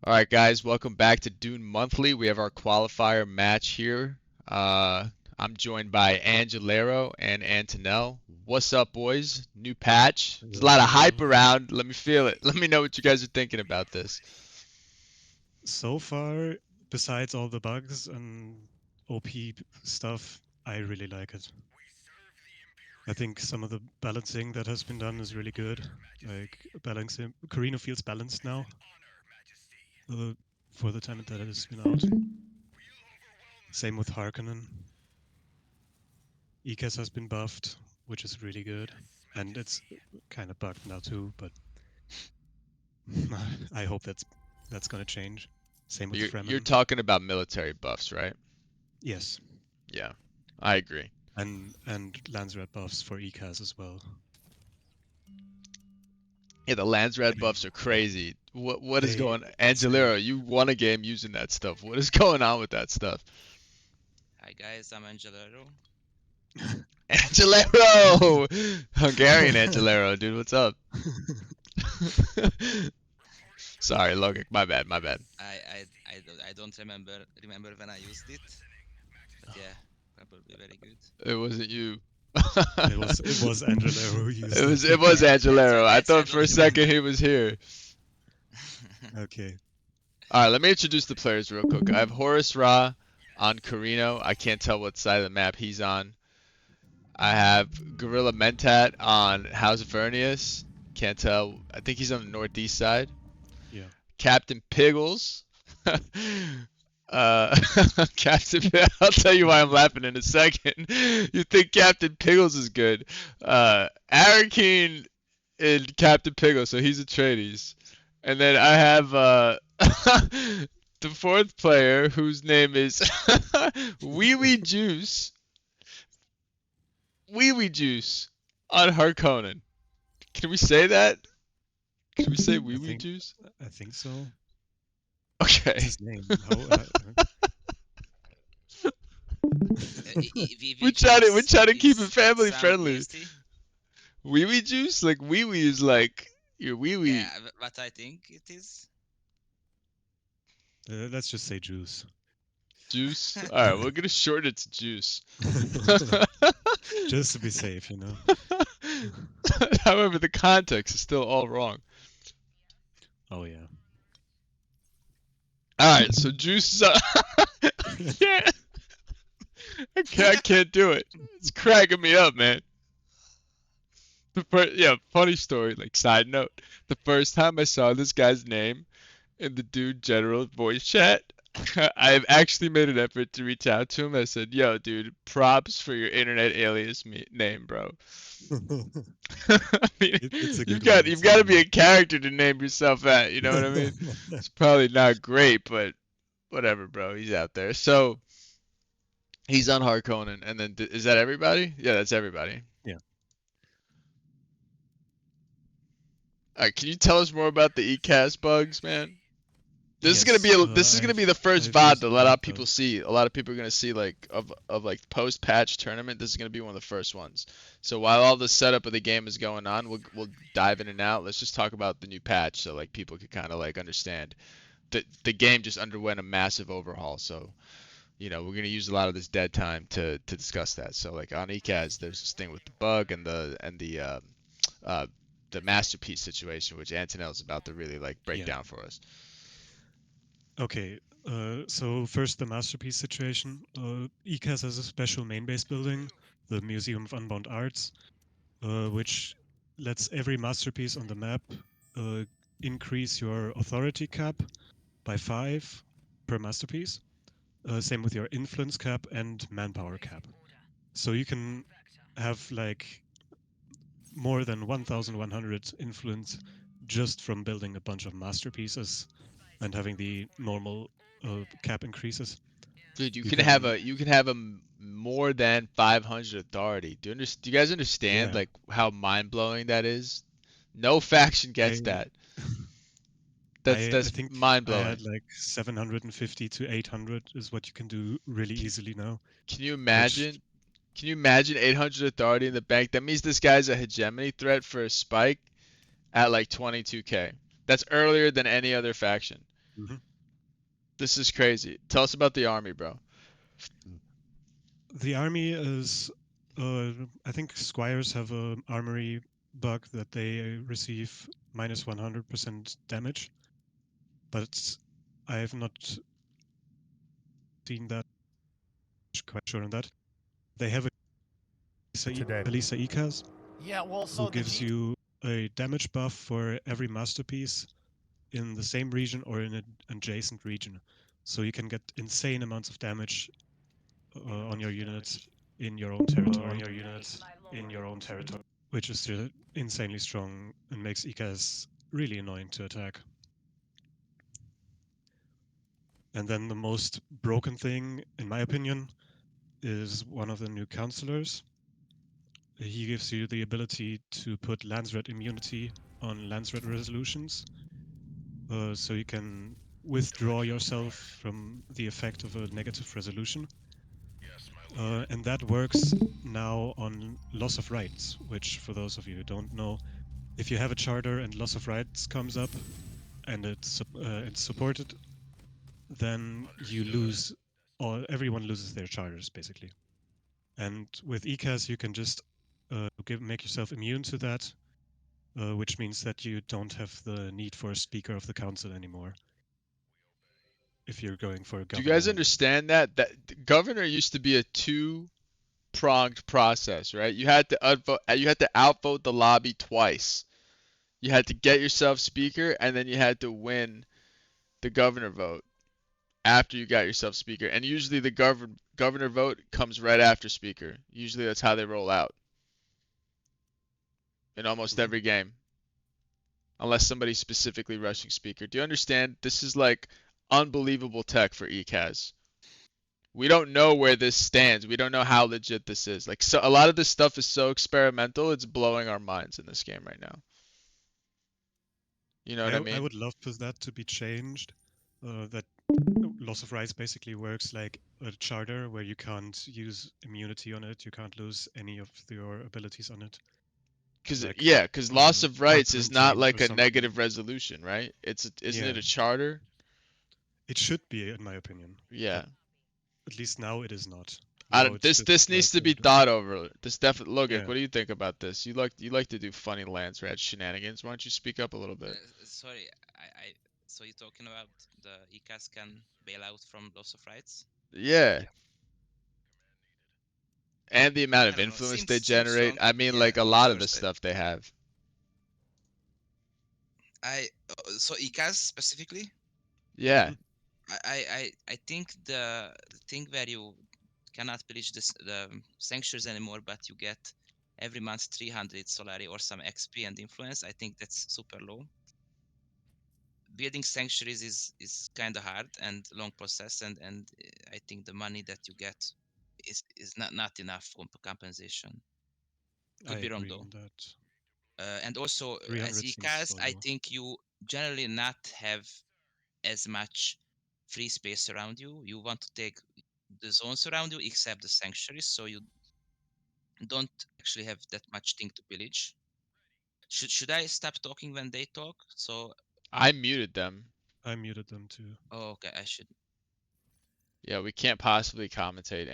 All right, guys, welcome back to Dune Monthly. We have our qualifier match here. I'm joined by Angelero and Antonell. What's up, boys? New patch. There's a Hello, lot of hype hello. around. Let me feel it. Let me know what you guys are thinking about this. So far, besides all the bugs and OP stuff, I really like it. I think some of the balancing that has been done is really good. Like balancing, Corrino feels balanced now uh, for the time that it has been out. Same with Harkonnen. Ikas has been buffed, which is really good, and it's kind of bugged now too. But I hope that's gonna change. Same with You're Fremen. talking about military buffs, right? Yes, Yeah, I agree. and Landsrat buffs for Ikas as well. Yeah, the Lands Red Getting buffs are crazy. What is they going? insane. Angelero, you won a game using that stuff. What is going on with that stuff? Hi guys, I'm Angelo. Angelero, Hungarian Angelero, dude. What's up? Sorry, Logan. My bad. My bad. I don't remember when I used it, but yeah, probably very good. It wasn't you. It was Angela who It used was it. it was That's why Angelero. I that's why I thought for don't a second remember. he was here. Okay. All right, let me introduce the players real quick. I have Horace Ra on Corrino. I can't tell what side of the map he's on. I have Gorilla Mentat on House Vernius. Can't tell. I think he's on the northeast side. Yeah. Captain Piggles. uh, I'll tell you why I'm laughing in a second. You think Captain Piggles is good. Arakeen and Captain Piggles, so he's a Atreides. And then I have the fourth player whose name is Wee Wee Juice. Wee Wee Juice on Harkonnen. Can we say that? Can we say I Wee Wee think Juice? I think so. What's Okay. his name? How? VV We're juice, trying to keep it it's family sound friendly. nasty. Wee wee juice? Like wee wee is like your wee Yeah, wee what I think it is. Let's just say juice. juice. Alright, we're gonna shorten it to juice. Just to be safe, you know. However, the context is still all wrong. Oh yeah. Alright, so juice is I can't I can't do it. It's cracking me up, man. Yeah, funny story, like side note. The first time I saw this guy's name in the dude general voice chat, I've actually made an effort to reach out to him. I said, "Yo, dude, props for your internet alias name, bro." I mean, It's a you've good got one. you've It's a got to good be one. a character to name yourself that. You know what I mean? It's probably not great, but whatever, bro. He's out there. So he's on Harkonnen, and then is that everybody? Yeah, that's everybody. Yeah. All right, can you tell us more about the ECAS bugs, man? Yes. This is gonna be the first I've VOD used that a a lot lot of people of. see. A lot of people are gonna see like of like post patch tournament. This is gonna be one of the first ones. So while all the setup of the game is going on, we'll dive in and out. Let's just talk about the new patch so like people can kind of like understand. The game just underwent a massive overhaul. So we're gonna use a lot of this dead time to discuss that. So like on ECAS, there's this thing with the bug uh, the masterpiece situation, which Antonell is about to really like break Yeah. down for us. Okay. So first the masterpiece situation. ECAS has a special main base building, the Museum of Unbound Arts, which lets every masterpiece on the map uh, increase your authority cap by 5 per masterpiece. Same with your influence cap and manpower cap. So you can have like more than 1,100 influence just from building a bunch of masterpieces and having the normal cap increases. Dude, You can, you can have a more than 500 authority. Do you guys understand yeah, like how mind blowing that is? No faction gets I that. I That's think mind I had blowing. like 750 to 800 is what you can do really Can, easily now, can you which imagine? Can you imagine 800 authority in the bank? That means this guy's a hegemony threat for a spike at like 22k. That's earlier than any other faction. Mhm. This is crazy. Tell us about the army, bro. The army is, I think squires have a armory bug that they receive minus 100% damage, but I have not seen that. Quite sure on that. They have a Today. Elisa Ikaz, Yeah, well, who gives you a damage buff for every masterpiece in the same region or in an adjacent region. So you can get insane amounts of damage on your units in your own territory, which is still insanely strong and makes Ikaz really annoying to attack. And then the most broken thing, in my opinion, is one of the new counselors. He gives you the ability to put Landsred immunity on Landsred resolutions, so you can withdraw yourself from the effect of a negative resolution. And that works now on loss of rights, which, for those of you who don't know, if you have a charter and loss of rights comes up and it's supported, then you lose, or everyone loses their charters, basically. And with ECAS, you can just make yourself immune to that, which means that you don't have the need for a Speaker of the Council anymore if you're going for a Do you governor. guys understand that governor used to be a two-pronged process, right? You had to outvote the lobby twice. You had to get yourself speaker, and then you had to win the governor vote after you got yourself speaker. And usually the governor vote comes right after speaker. Usually that's how they roll out in almost Mhm. every game, unless somebody's specifically rushing speaker. Do you understand? This is like unbelievable tech for ECAS. We don't know where this stands. We don't know how legit this is. Like, so a lot of this stuff is so experimental, it's blowing our minds in this game right now. You know what I I mean? would love for that to be changed. That loss of rights basically works like a charter where you can't use immunity on it, you can't lose any of your abilities on it. Cause Like yeah, cause loss of rights is not parliamentary or like a something. negative resolution, right? Isn't Yeah, it a charter? it should be, in my opinion, but Yeah. at least now it is not. I Now don't, it's just this needs to be random. thought over. This definitely. Logic, Yeah, what do you think about this? You like to do funny Lance Rat shenanigans. Why don't you speak up a little bit? Sorry, so you're talking about the ECAS can bail out from loss of rights? Yeah. And the amount I of don't know. influence they Seems generate. strong. I mean, Yeah, like a of lot of the course. stuff they have. So ECAS specifically, Yeah. mhm, I think the thing where you cannot pillage the sanctuaries anymore, but you get every month 300 Solari or some XP and influence. I think that's super low. Building sanctuaries is kind of hard and long process, and I think the money that you get is not enough for compensation. I Could be wrong agree though. on that. And also as 300 seems ECAS, so I low. think you generally not have as much free space around you. You want to take the zones around you except the sanctuaries, so you don't actually have that much thing to pillage. Should I stop talking when they talk? So I muted them. I muted them too. oh, okay, I should. Yeah, we can't possibly commentate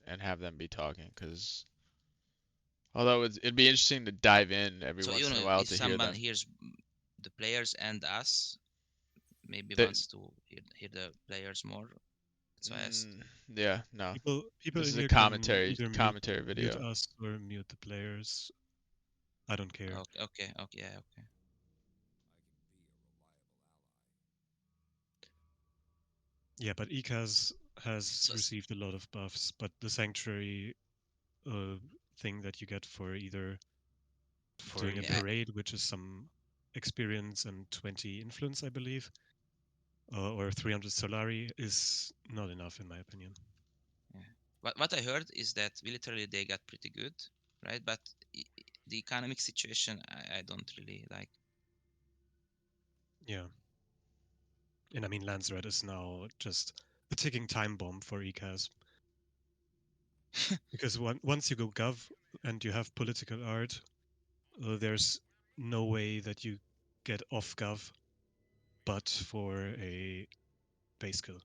and have them be talking because although it'd be interesting to dive in every So once in a while if to hear someone them. hears the players and us, maybe They, wants to hear the players more. That's why I asked. mm, yeah, no. People This in is a here can commentary either commentary mute video. us or mute the players. I don't care. Okay, okay, yeah, okay. Yeah, but ECAS has So received a lot of buffs, but the sanctuary uh, thing that you get for either doing a yeah, parade, which is some experience and 20 influence, I believe, or 300 Solari, is not enough in my opinion. yeah. What I heard is that militarily they got pretty good, right? But the economic situation I don't really like. Yeah, and I mean Landsred is now just a ticking time bomb for ECAS because once you go gov and you have political art, there's no way that you get off gov but for a base kill.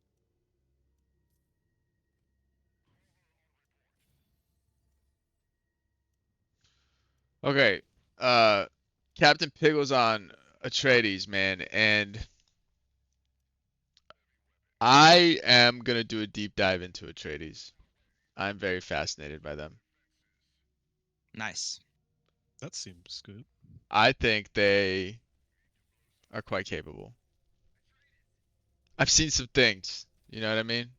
Okay, Captain Piggle's on Atreides, man, and I am gonna do a deep dive into Atreides. I'm very fascinated by them. Nice. That seems good. I think they are quite capable. I've seen some things, you know what I mean?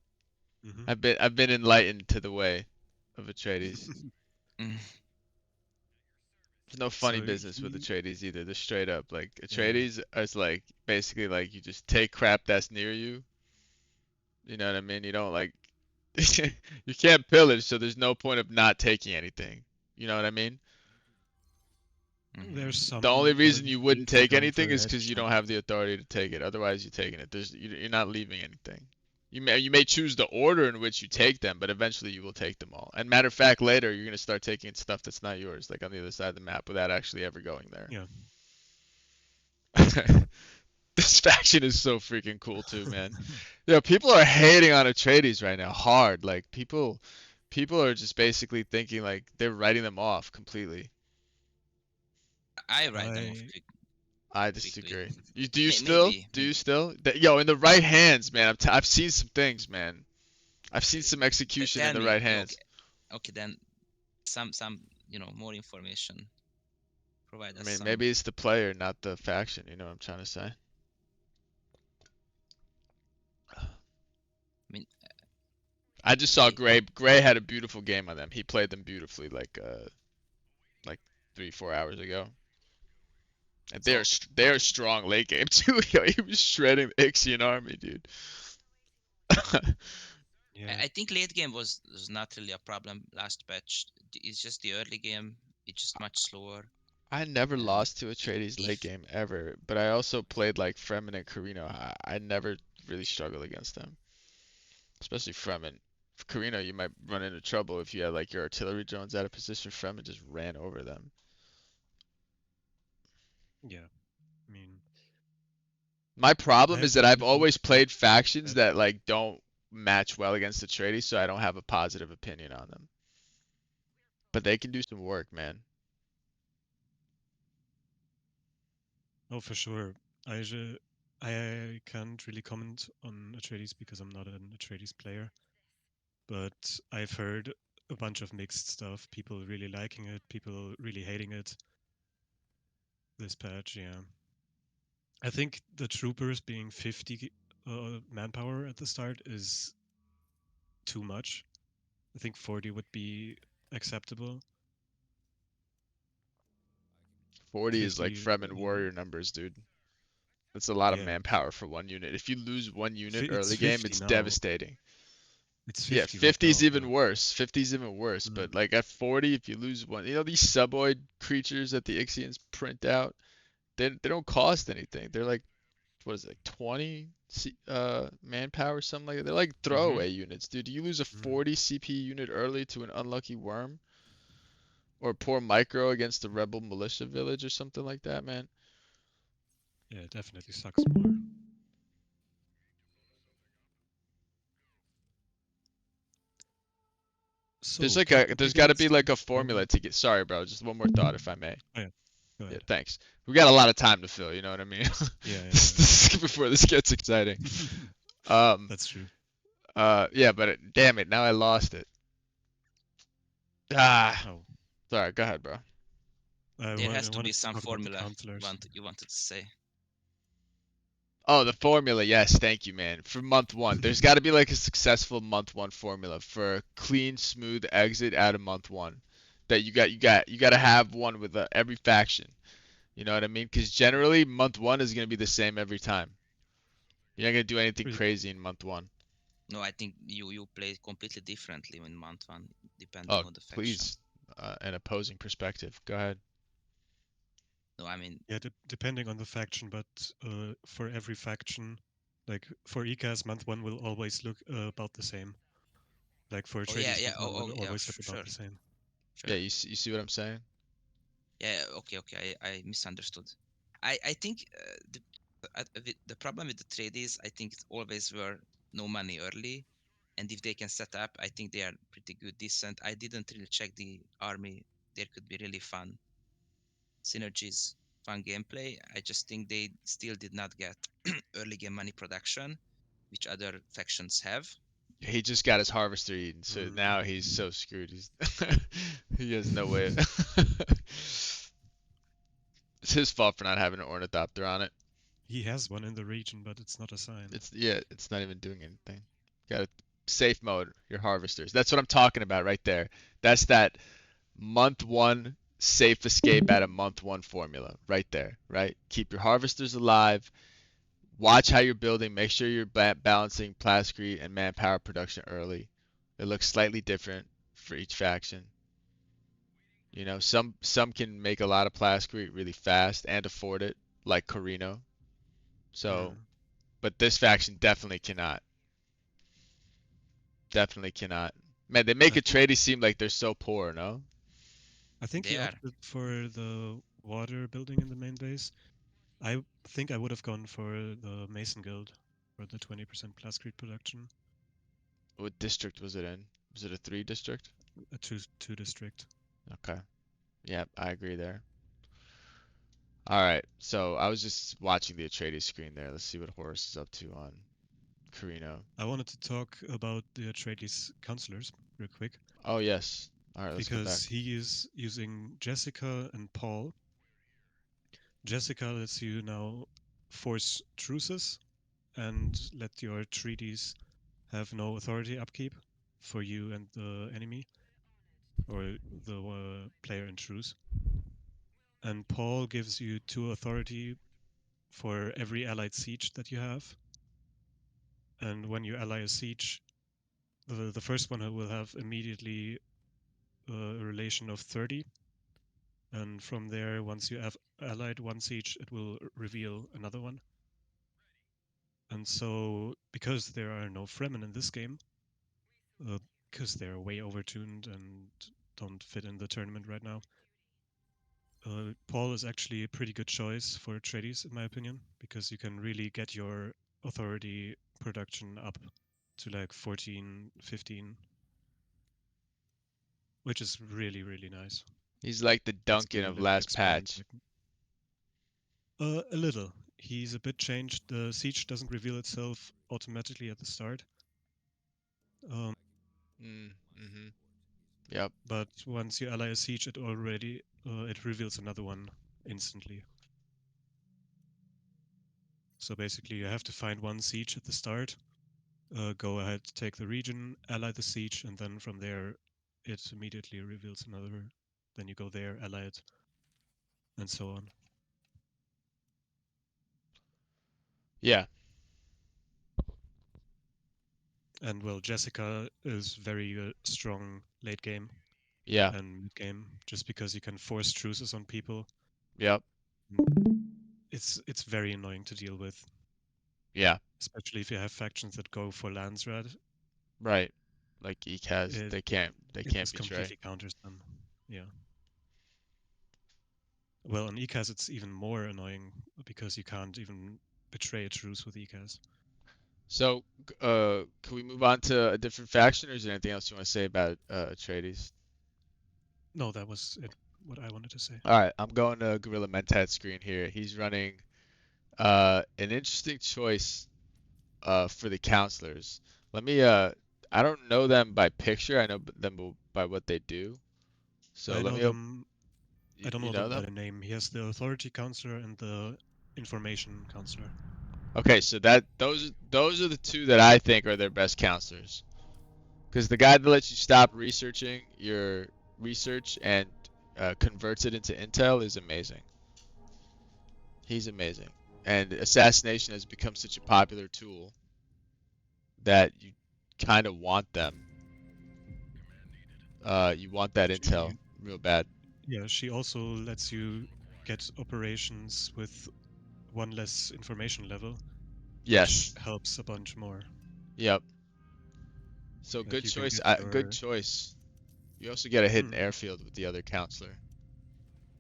Mm-hmm. I've been enlightened to the way of Atreides. Mm. There's no funny So business with he, Atreides either. They're straight up like yeah, Atreides is like basically like you just take crap that's near you. You know what I mean? You don't like you can't pillage, so there's no point of not taking anything. You know what I mean? there's Mhm. The only some reason you wouldn't units that take go anything for is because you don't have the authority to take it. Otherwise, you're taking it. You're not leaving anything. You may choose the order in which you take them, but eventually you will take them all. And matter of fact, later you're gonna start taking stuff that's not yours, like on the other side of the map, without actually ever going there. Yeah. This faction is so freaking cool too, man. Yeah, people are hating on Atreides right now, hard. Like people are just basically thinking like they're writing them off completely. I write them off I I quickly. disagree. You do you still? Maybe, Do you maybe. still? Yo, in the right hands, man. I've seen some things, man. I've seen some execution in Tell the me. right Okay, hands. okay, then some more information. Provide I us mean, some. maybe it's the player, not the faction. You know what I'm trying to say? I mean, I just saw okay. Gray. Gray had a beautiful game on them. He played them beautifully, like 3-4 hours ago. And So they're strong late game too. Yo, he was shredding the Ixian army, dude. yeah. I think late game was not really a problem last patch. It's just the early game. It's just much slower. I never And lost to Atreides late if game ever, but I also played like Fremen and Corrino. I never really struggled against them, especially Fremen. Corrino, you might run into trouble if you had like your artillery drones out of position. Fremen just ran over them. Yeah. I mean, My I problem is have that no I've reason always to think played factions that. that like don't match well against Atreides, so I don't have a positive opinion on them. But they can do some work, man. Oh, for sure. I can't really comment on Atreides because I'm not an Atreides player, but I've heard a bunch of mixed stuff. People really liking it, people really hating it. This patch, yeah. I think the troopers being 50 manpower at the start is too much. I think 40 would be acceptable. 40 is like 50, Fremen I mean, warrior numbers, dude. That's a lot of yeah. manpower for one unit. If you lose one unit It's early game, 50 it's now. devastating. It's Yeah, 50 right 50's now. even worse. 50's even worse. Mm, But like at 40, if you lose one, you know these suboid creatures that the Ixians print out, they don't cost anything. They're like what is it, like 20 manpower, something like that. They're like hmm throwaway units, dude. You lose a mm, 40 CP unit early to an unlucky worm or poor micro against the rebel militia village or something like that, man. yeah, it definitely sucks more. So, Captain There's got to be Pickles, like a formula um, to get. Sorry, bro. Just one more thought, if I may. oh yeah, go Yeah, ahead. thanks. We got a lot of time to fill. You know what I mean? Yeah, yeah, Before this gets exciting. yeah. Um. That's true. Yeah, but damn it, now I lost it. Ah. Oh, Sorry. Go ahead, bro. I there has to be wanted to some talk about the formula counselors. you wanted to say. Oh, the formula. Yes, thank you, man. For month one, there's got to be like a successful month one formula for a clean, smooth exit out of month one. That you got to have one with every faction. You know what I mean? Because generally, month one is gonna be the same every time. You're not gonna do anything Really? crazy in month one. No, I think you play completely differently in month one, depending Oh, on the faction. please, an opposing perspective. Go ahead. No, I mean, Yeah, depending on the faction, but for every faction, like for ECAS, month one will always look about the same. Like for oh yeah, Atreides, yeah, month one will yeah, always look about sure, the same. Yeah, sure. you see what I'm saying? Yeah, okay, I misunderstood. I think The problem with the trades, I think it's always were no money early, and if they can set up, I think they are pretty good, decent. I didn't really check the army. There could be really fun synergies, fun gameplay. I just think they still did not get early game money production, which other factions have. He just got his harvester eaten, so now he's so screwed. He's he has no way. It's his fault for not having an ornithopter on it. He has one in the region, but it's not a sign. It's not even doing anything. Got a safe mode, your harvesters. That's what I'm talking about right there. That's that month one safe escape at a month one formula right there, right? Keep your harvesters alive. Watch how you're building. Make sure you're balancing plascrete and manpower production early. It looks slightly different for each faction. You know, some can make a lot of plascrete really fast and afford it, like Corrino. So, but this faction definitely cannot. Definitely cannot. Man, they make Atreides seem like they're so poor, no? I think They he are. opted for the water building in the main base. I think I would have gone for the Mason Guild for the 20% plascrete production. What district was it in? Was it a 3 district? A two district. Okay. Yeah, I agree there. Alright, so I was just watching the Atreides screen there. Let's see what Horus is up to on Corrino. I wanted to talk about the Atreides counselors real quick. Oh, yes. Alright, let's go back. Because he is using Jessica and Paul. Jessica lets you now force truces and let your treaties have no authority upkeep for you and the enemy, or the player in truce. And Paul gives you 2 authority for every allied siege that you have. And when you ally a siege, the first one will have immediately a relation of 30. And from there, once you have allied one siege, it will reveal another one. And so, because there are no Fremen in this game, because they're way overtuned and don't fit in the tournament right now, Paul is actually a pretty good choice for Atreides, in my opinion, because you can really get your authority production up to like 14, 15, which is really, really nice. He's like the Duncan of last patch. A little. He's a bit changed. The siege doesn't reveal itself automatically at the start. Yep. But once you ally a siege, it already it reveals another one instantly. So basically, you have to find one siege at the start, go ahead, take the region, ally the siege, and then from there, it immediately reveals another. Then you go there, ally it, and so on. Yeah. And well, Jessica is very strong late game. Yeah. And mid game, just because you can force truces on people. Yep. It's very annoying to deal with. Yeah. Especially if you have factions that go for Landsrat. Right. Like Eek has. They can't betray. Completely counters them. Yeah. Well, on ECAS it's even more annoying because you can't even betray a truce with ECAS. So, can we move on to a different faction, or is there anything else you want to say about Atreides? No, that was it. What I wanted to say. All right, I'm going to Gorilla Mentat screen here. He's running an interesting choice for the counselors. Let me I don't know them by picture. I know them by what they do. So I let know me them. I don't you know know them by them? the name. He has the authority counselor and the information counselor. Okay, so those are the two that I think are their best counselors. Because the guy that lets you stop researching your research and converts it into intel is amazing. He's amazing. And assassination has become such a popular tool that you kind of want them. You want that intel real bad. Yeah, she also lets you get operations with one less information level. Yes. Which helps a bunch more. Yep. So Like good choice. your... Good choice. You also get a hidden airfield with the other counselor.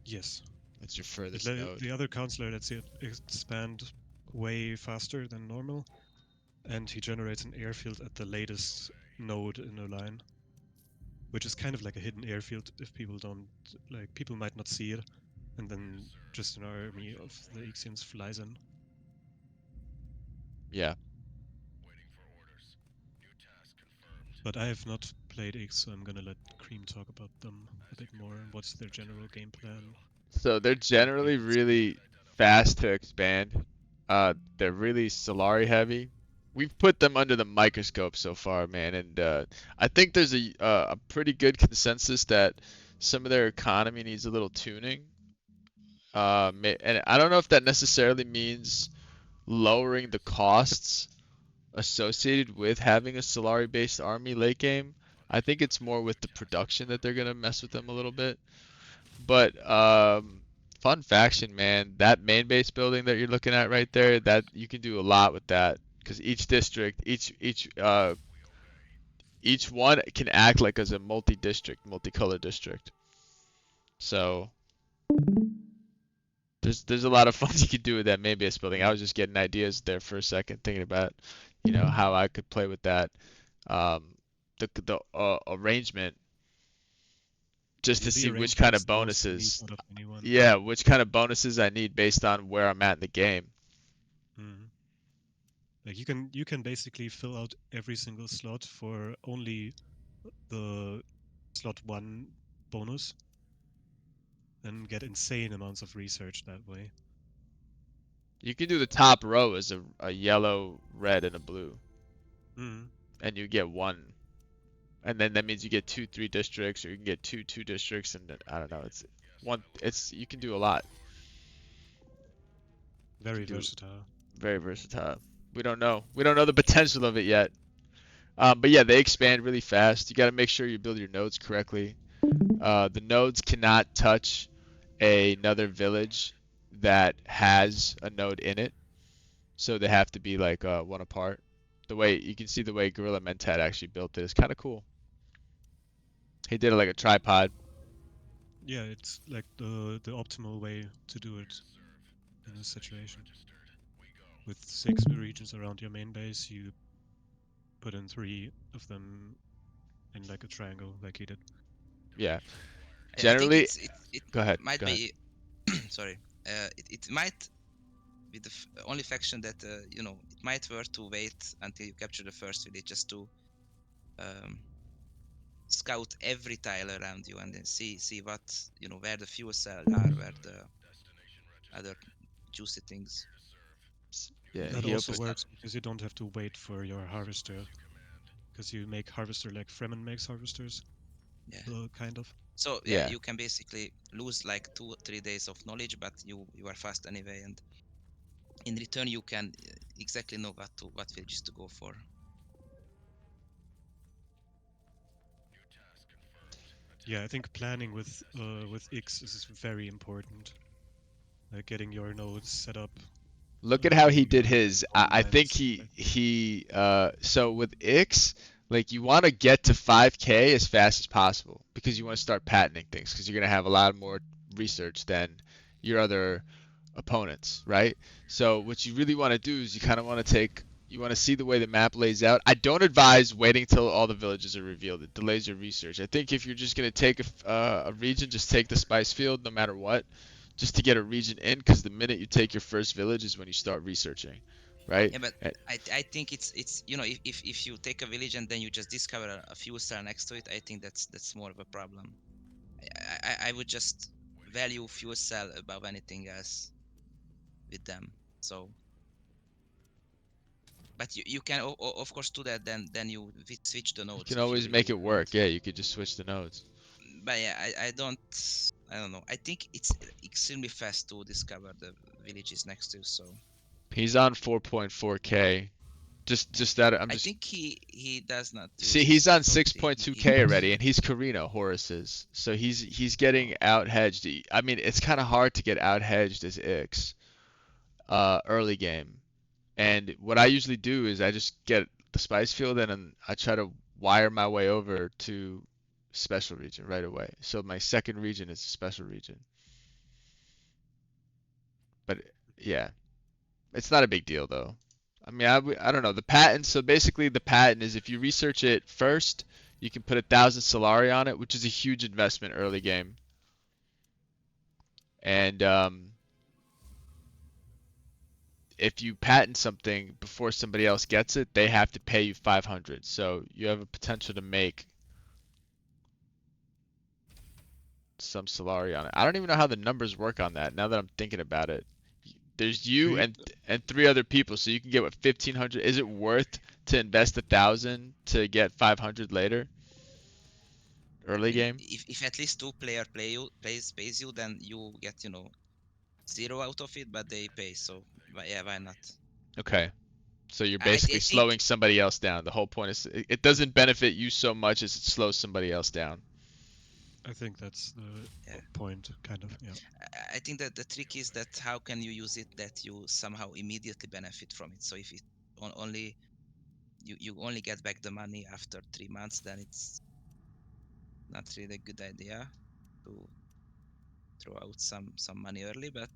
Yes. That's your furthest node. The other counselor lets you expand way faster than normal, and he generates an airfield at the latest node in a line, which is kind of like a hidden airfield if people don't people might not see it, and then just an army of the Ixians flies in. Yeah. But I have not played Ix, so I'm gonna let Cream talk about them a bit more and what's their general game plan. So they're generally really fast to expand. They're really Solari heavy. We've put them under the microscope so far, man, and I think there's a pretty good consensus that some of their economy needs a little tuning. And I don't know if that necessarily means lowering the costs associated with having a Solari-based army late game. I think it's more with the production that they're gonna mess with them a little bit. But fun faction, man, that main base building that you're looking at right there, that you can do a lot with that because each district, each one can act like as a multi-district, multicolor district. So there's a lot of fun you can do with that main base building. I was just getting ideas there for a second, thinking about, how I could play with that. Um, the arrangement just to The see which arrangement kind is of the most unique bonuses, out of anyone. yeah, which kind of bonuses I need based on where I'm at in the game. Mm. Like you can basically fill out every single slot for only the slot 1 bonus and get insane amounts of research that way. You can do the top row as a yellow, red, and a blue, Mm. and you get one. And then that means you get 2, 3 districts, or you can get two districts, and then, I don't know. It's one. It's you can do a lot. You Very can do versatile. very versatile. We don't know. We don't know the potential of it yet. But yeah, they expand really fast. You got to make sure you build your nodes correctly. The nodes cannot touch another village that has a node in it, so they have to be like one apart. The way you can see the way Gorilla Mentat actually built it is kind of cool. He did it like a tripod. Yeah, it's like the optimal way to do it in this situation. With 6 regions around your main base, you put in 3 of them in like a triangle, like he did. Yeah. I think Generally, it go ahead. might Go ahead. be sorry. It might be the only faction that it might worth to wait until you capture the first village just to um, scout every tile around you and then see what where the fuel cells are, where the other juicy things. Yeah, That he also opened. works because you don't have to wait for your harvester, because you make harvester like Fremen makes harvesters, Yeah. kind of. So yeah, Yeah. you can basically lose like 2 or 3 days of knowledge, but you are fast anyway, and in return you can exactly know what villages to go for. Yeah, I think planning with X is very important. Like getting your nodes set up, Look at how he getting did your his. phone I think lines. he so with Ix, like you want to get to 5K as fast as possible because you want to start patenting things because you're gonna have a lot more research than your other opponents, right? So what you really want to do is you kind of want to you want to see the way the map lays out. I don't advise waiting till all the villages are revealed. It delays your research. I think if you're just gonna take a region, just take the spice field no matter what, just to get a region in, because the minute you take your first village is when you start researching, right? Yeah, but I think it's if you take a village and then you just discover a fuel cell next to it, I think that's more of a problem. I would just value fuel cell above anything else with them. So, but you can of course do that. Then you switch the You nodes can if you always really make it want. work. Yeah, you could just switch the nodes. But yeah, I don't know. I think it's extremely fast to discover the villages next to. So He's on 4.4K. Just that I'm I just think he does not see he's use on authority. He 6.2K goes. already, and he's Corrino Horus is. So he's Oh, getting out hedged. I mean, it's kind of hard to get out hedged as Ix early game. And what I usually do is I just get the spice field and then I try to wire my way over to special region right away. So my second region is a special region. But yeah, It's not a big deal though. I mean, I don't know. The patent, so basically the patent is if you research it first, you can put 1,000 Solari on it, which is a huge investment early game. And if you patent something before somebody else gets it, they have to pay you 500. So you have a potential to make some Solari on it. I don't even know how the numbers work on that now that I'm thinking about it. There's you and three other people, so you can get what 1,500. Is it worth to invest 1,000 to get 500 later? I Early mean, game? if at least two player pays you, then you get zero out of it, but they pay. So yeah, why not? Okay. So you're I basically think slowing somebody else down. The whole point is it doesn't benefit you so much as it slows somebody else down. I think that's the yeah. point, kind of. Yeah. I think that the trick is that how can you use it that you somehow immediately benefit from it. So if it only you only get back the money after 3 months, then it's not really a good idea to throw out some money early. But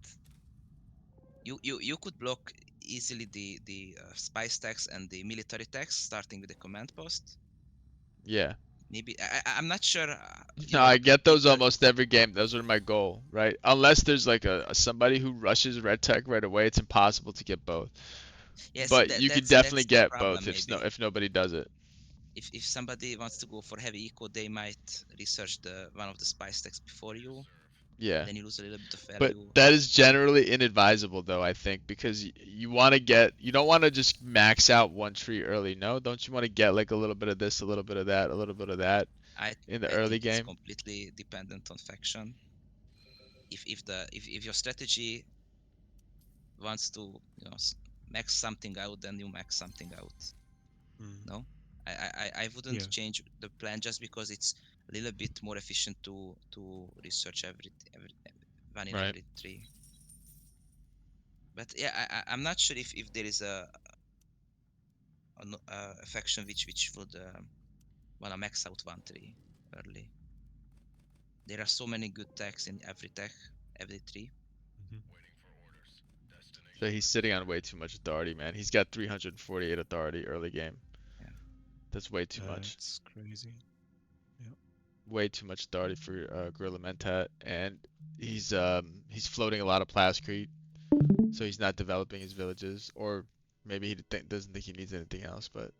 you could block easily the spice tax and the military tax starting with the command post. Yeah. Maybe I'm not sure. No, I get those People. almost every game. Those are my goal, right? Unless there's like a somebody who rushes red tech right away, it's impossible to get both. Yes, But you could definitely that's the get problem. both Maybe if nobody does it. if somebody wants to go for heavy eco, they might research the one of the spice stacks before you. Yeah. Then you lose a little bit of But value. that is generally inadvisable though, I think, because you want to get you don't want to just max out one tree early. No, don't you want to get like a little bit of this, a little bit of that, a little bit of that I in the I early think it's game? completely dependent on faction. If your strategy wants to max something out, then you max something out. Mm. No, I Yeah. wouldn't change the plan just because it's a little bit more efficient to research every one in Right. every tree. But yeah, I'm not sure if there is a faction which would wanna max out one tree early. There are so many good techs in every tree. Mhm. So he's sitting on way too much authority, man. He's got 348 authority early game. Yeah. That's way too much. It's crazy. Yeah. Way too much authority for Gorilla Mentat, and he's floating a lot of plascrete, so he's not developing his villages, or maybe doesn't think he needs anything else. But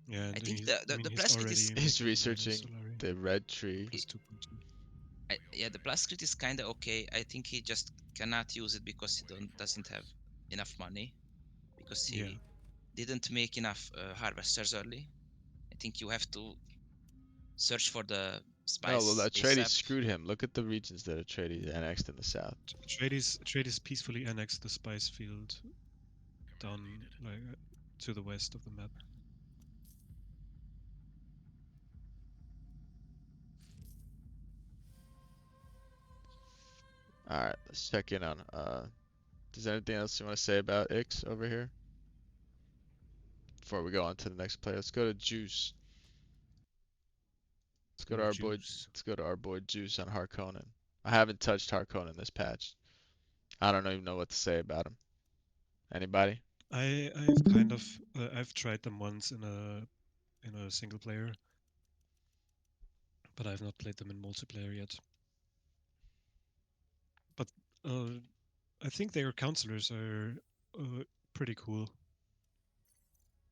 Yeah, I and think he's, I mean, the he's plascrit is already he's making researching Solari the red tree. plus 2.2. yeah, the plascrit is kind of okay. I think he just cannot use it because he doesn't have enough money because Yeah. he didn't make enough harvesters early. I think you have to search for the Oh well, spice Atreides ASAP. screwed him. Look at the regions that Atreides annexed in the south. Atreides peacefully annexed the spice field down like to the west of the map. All right, let's check in on. Is there anything else you want to say about Ix over here before we go on to the next player? Let's go to Juice. Let's go to our boy. Juice. Let's go to our boy Juice on Harkonnen. I haven't touched Harkonnen this patch. I don't even know what to say about him. Anybody? I've kind of I've tried them once in a single player, but I've not played them in multiplayer yet. But I think their counselors are pretty cool.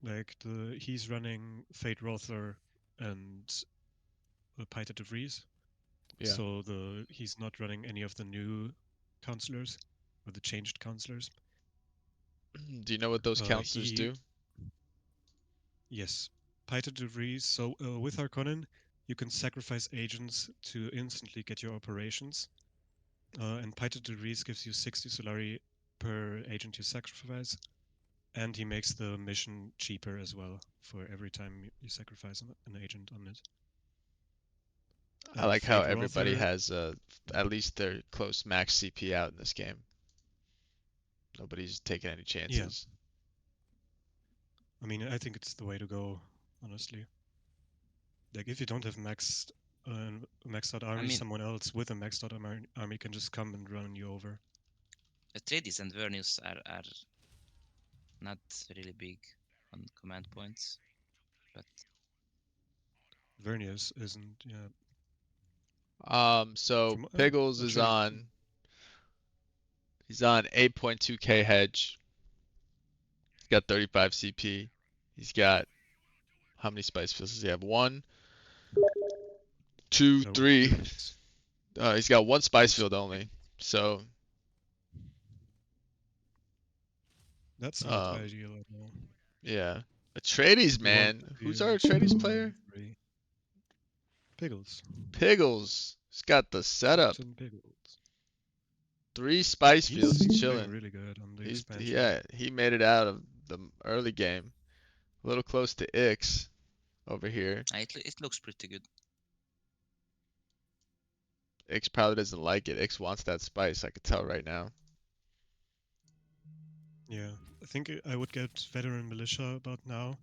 Like he's running Fate Rother and Piter de Vries. Yeah. So he's not running any of the new counselors or the changed counselors. Do you know what those counselors He do? Yes, Piter de Vries. So with Harkonnen, you can sacrifice agents to instantly get your operations. And Piter de Vries gives you 60 Solari per agent you sacrifice, and he makes the mission cheaper as well for every time you sacrifice an agent on it. I And like how Fate everybody Rother, has at least their close max CP out in this game. Nobody's taking any yeah, chances. I mean, I think it's the way to go, honestly. Like, if you don't have maxed out I army, mean, someone else with a maxed out army can just come and run you over. Atreides and Vernius are not really big on command points, but Vernius isn't. Yeah. So From Piggles is Atreides. on. He's on 8.2k hedge. He's got 35 CP. He's got how many spice fields does he have? One, two, No, three. Piggles. He's got one spice That's field only. So that's not um, ideal at all. yeah. Atreides, You want man. Who's our to Atreides player? 3. Piggles. Piggles. He's got the setup. Captain Piggles. 3 spice fields. He's He's doing chilling. really good on the He's expansion. yeah. He made it out of the early game. A little close to Ix over here. it looks pretty good. Ix probably doesn't like it. Ix wants that spice. I could tell right now. Yeah, I think I would get veteran militia about now,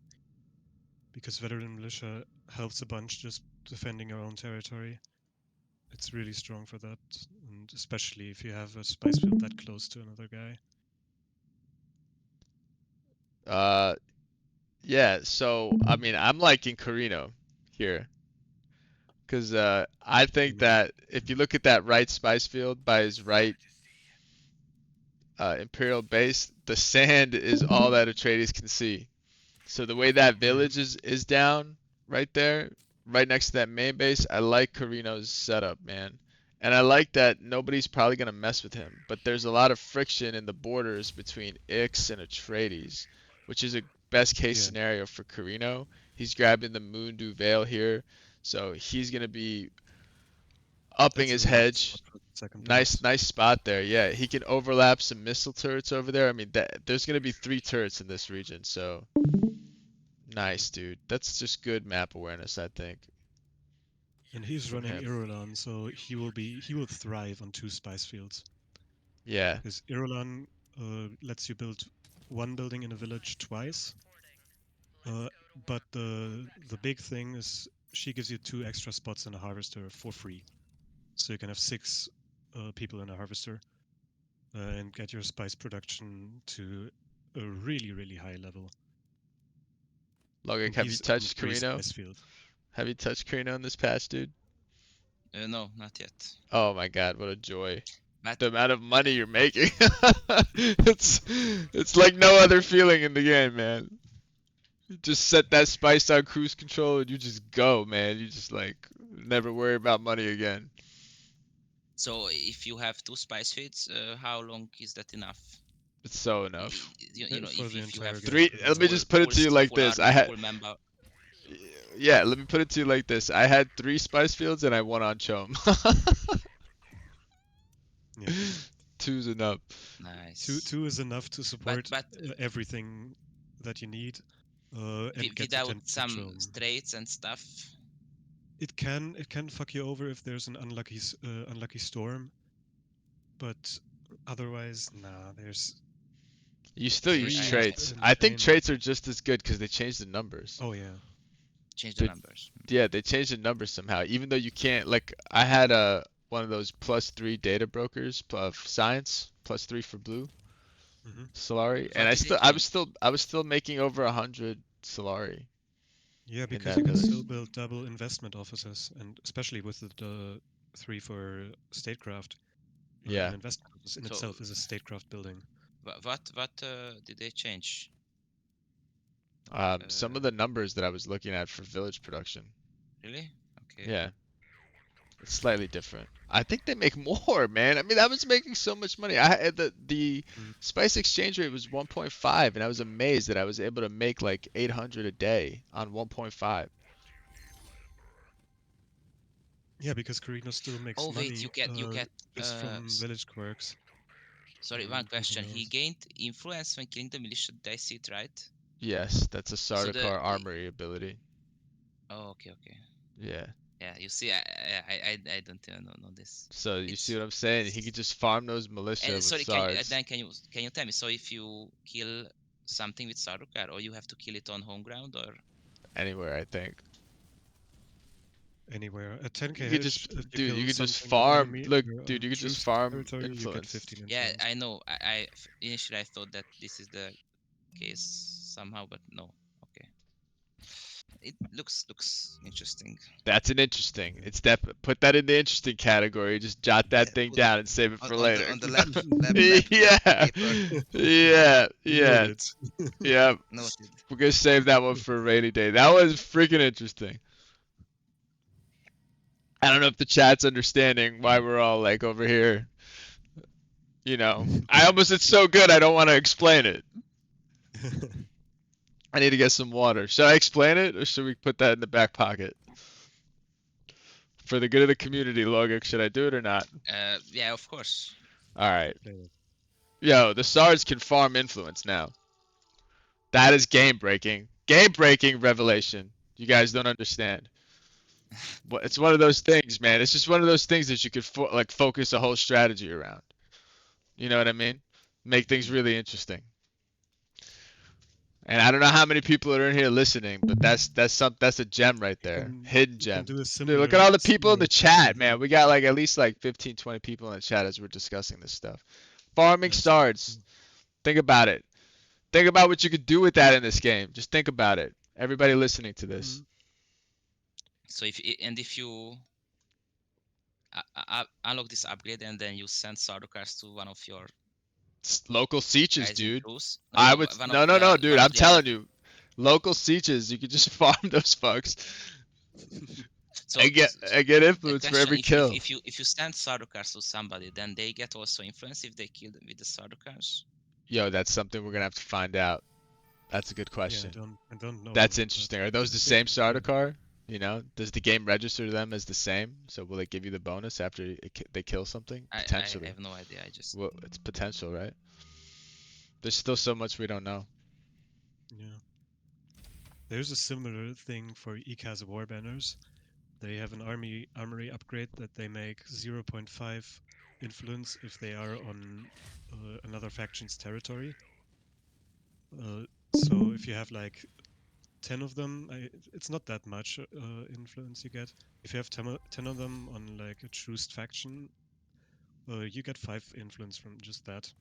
because veteran militia helps a bunch just defending your own territory. It's really strong for that, and especially if you have a spice field that close to another guy. Yeah. So I mean, I'm liking Corrino here. Because I think Mhm. that if you look at that right spice field by his right Imperial base, the sand is all that Atreides can see. So the way that village is down right there, right next to that main base, I like Corrino's setup, man. And I like that nobody's probably gonna mess with him. But there's a lot of friction in the borders between Ix and Atreides, which is a best case Yeah, scenario for Corrino. He's grabbing the Moondu Vale here, so he's gonna be upping that's a his really good spot hedge. for the second Nice, base. nice spot there. Yeah, he can overlap some missile turrets over there. I mean, there's gonna be 3 turrets in this region, so nice, dude. That's just good map awareness, I think, And he's from running him. Irulan, so he will thrive on 2 spice fields. Yeah, Because Irulan lets you build one building in a village twice. But the big thing is she gives you 2 extra spots in a harvester for free, so you can have 6 people in a harvester and get your spice production to a really high level. Logic, And have you he's on touched 3 Carino? spice field. Have you touched Carino in this patch, dude? No, not yet. Oh my God, what a joy! But The amount of money you're making. It's like no other feeling in the game, man. You just set that spice on cruise control and you just go, man. You just like never worry about money again. so if you have 2 spice feeds, how long is that enough? It's so enough. You know, For the if you have entire game, Three. pretty Let me much. just put it to you like full this. I army, had. full member. Yeah, let me put it to you like this. I had 3 spice fields and I won on Chom. Yeah. 2's enough. Two Nice. two is enough to support But everything that you need, and get to without 10 some Chom. straits and stuff. It can fuck you over if there's an unlucky storm, but otherwise, nah. There's You still use 3 is traits. I think insane. traits are just as good because they changed the numbers. Oh yeah. Change the They, numbers. yeah, they changed the numbers somehow. Even though you can't, like, I had one of those +3 data brokers of science, +3 for blue hmm Solari, and What did they change? I was still making over 100 Solari Yeah, in because that you can village. still build double investment offices, and especially with the 3 for statecraft. An Yeah. investment office in So itself is a statecraft building. what did they change? Some of Uh, the numbers that I was looking at for village production. really? Okay. Yeah. It's slightly different. I think they make more, man. I mean, I was making so much money. The Mm. spice exchange rate was 1.5, and I was amazed that I was able to make like 800 a day on 1.5. Yeah, because Carino still makes Oh wait, money you get just from village quirks sorry, one and nothing question. He else. gained influence when killing the militia. Did I see it right? Yes, that's a So Sardaukar armory ability. oh, okay. Yeah. Yeah, you see, I don't know this. So you see It's what I'm saying? He could just farm those militia and with sorry, Sards can you tell me? So if you kill something with Sardaukar, or you have to kill it on home ground, or anywhere, I think. anywhere. At 10k You could health, just, if you dude, you kill could just something on farm. enemy, Look, you're dude, on you could just truce farm territory, you get influence. 15 Yeah, influence. I know. Initially I thought that this is the case somehow, but no. Okay. It looks interesting. That's an interesting. It's put that in the interesting category. Just jot Yeah, that thing put down and save it on, for on the later. on the lab Yeah, paper. yeah, yeah, Noted. yeah. Noted. We're gonna save that one for a rainy day. That was freaking interesting. I don't know if the chat's understanding why we're all like over here. It's so good I don't want to explain it. I need to get some water. Should I explain it or should we put that in the back pocket? For the good of the community, Logic, should I do it or not? Yeah, of course. Alright. Play it. Yo, the Sards can farm influence now. That is game breaking. Game breaking revelation. You guys don't understand. But it's one of those things, man. It's just one of those things that you could focus a whole strategy around. You know what I mean? Make things really interesting. And I don't know how many people are in here listening, but that's a gem right there. Hidden You can gem. do a Dude, look at all the people in the similar chat, man. We got like at least like 15, 20 people in the chat as we're discussing this stuff. Farming That's Sards. Think about it. Think about what you could do with that in this game. Just think about it. Everybody listening to this. So if you unlock this upgrade and then you send Sardaukars to one of your Local sieges, guys in dude. truce, I would one of no, the dude. one of I'm the other. telling you, local sieges. You could just farm those fucks So and get a influence for question: every kill. if you send Sardaukars to somebody, then they get also influence if they kill them with the Sardaukars. Yo, that's something we're gonna have to find out. That's a good Yeah, question. I don't know. That's but interesting. Are those I the think, same Sardaukar? Does the game register them as the same? So will it give you the bonus after they kill something? I Potentially. have no idea. I just Well, it's potential, right? There's still so much we don't know. Yeah. There's a similar thing for ECAS war banners. They have an armory upgrade that they make 0.5 influence if they are on another faction's territory. So if you have like 10 of them, it's not that much influence you get. If you have 10 of them on like a truced faction, you get 5 influence from just that.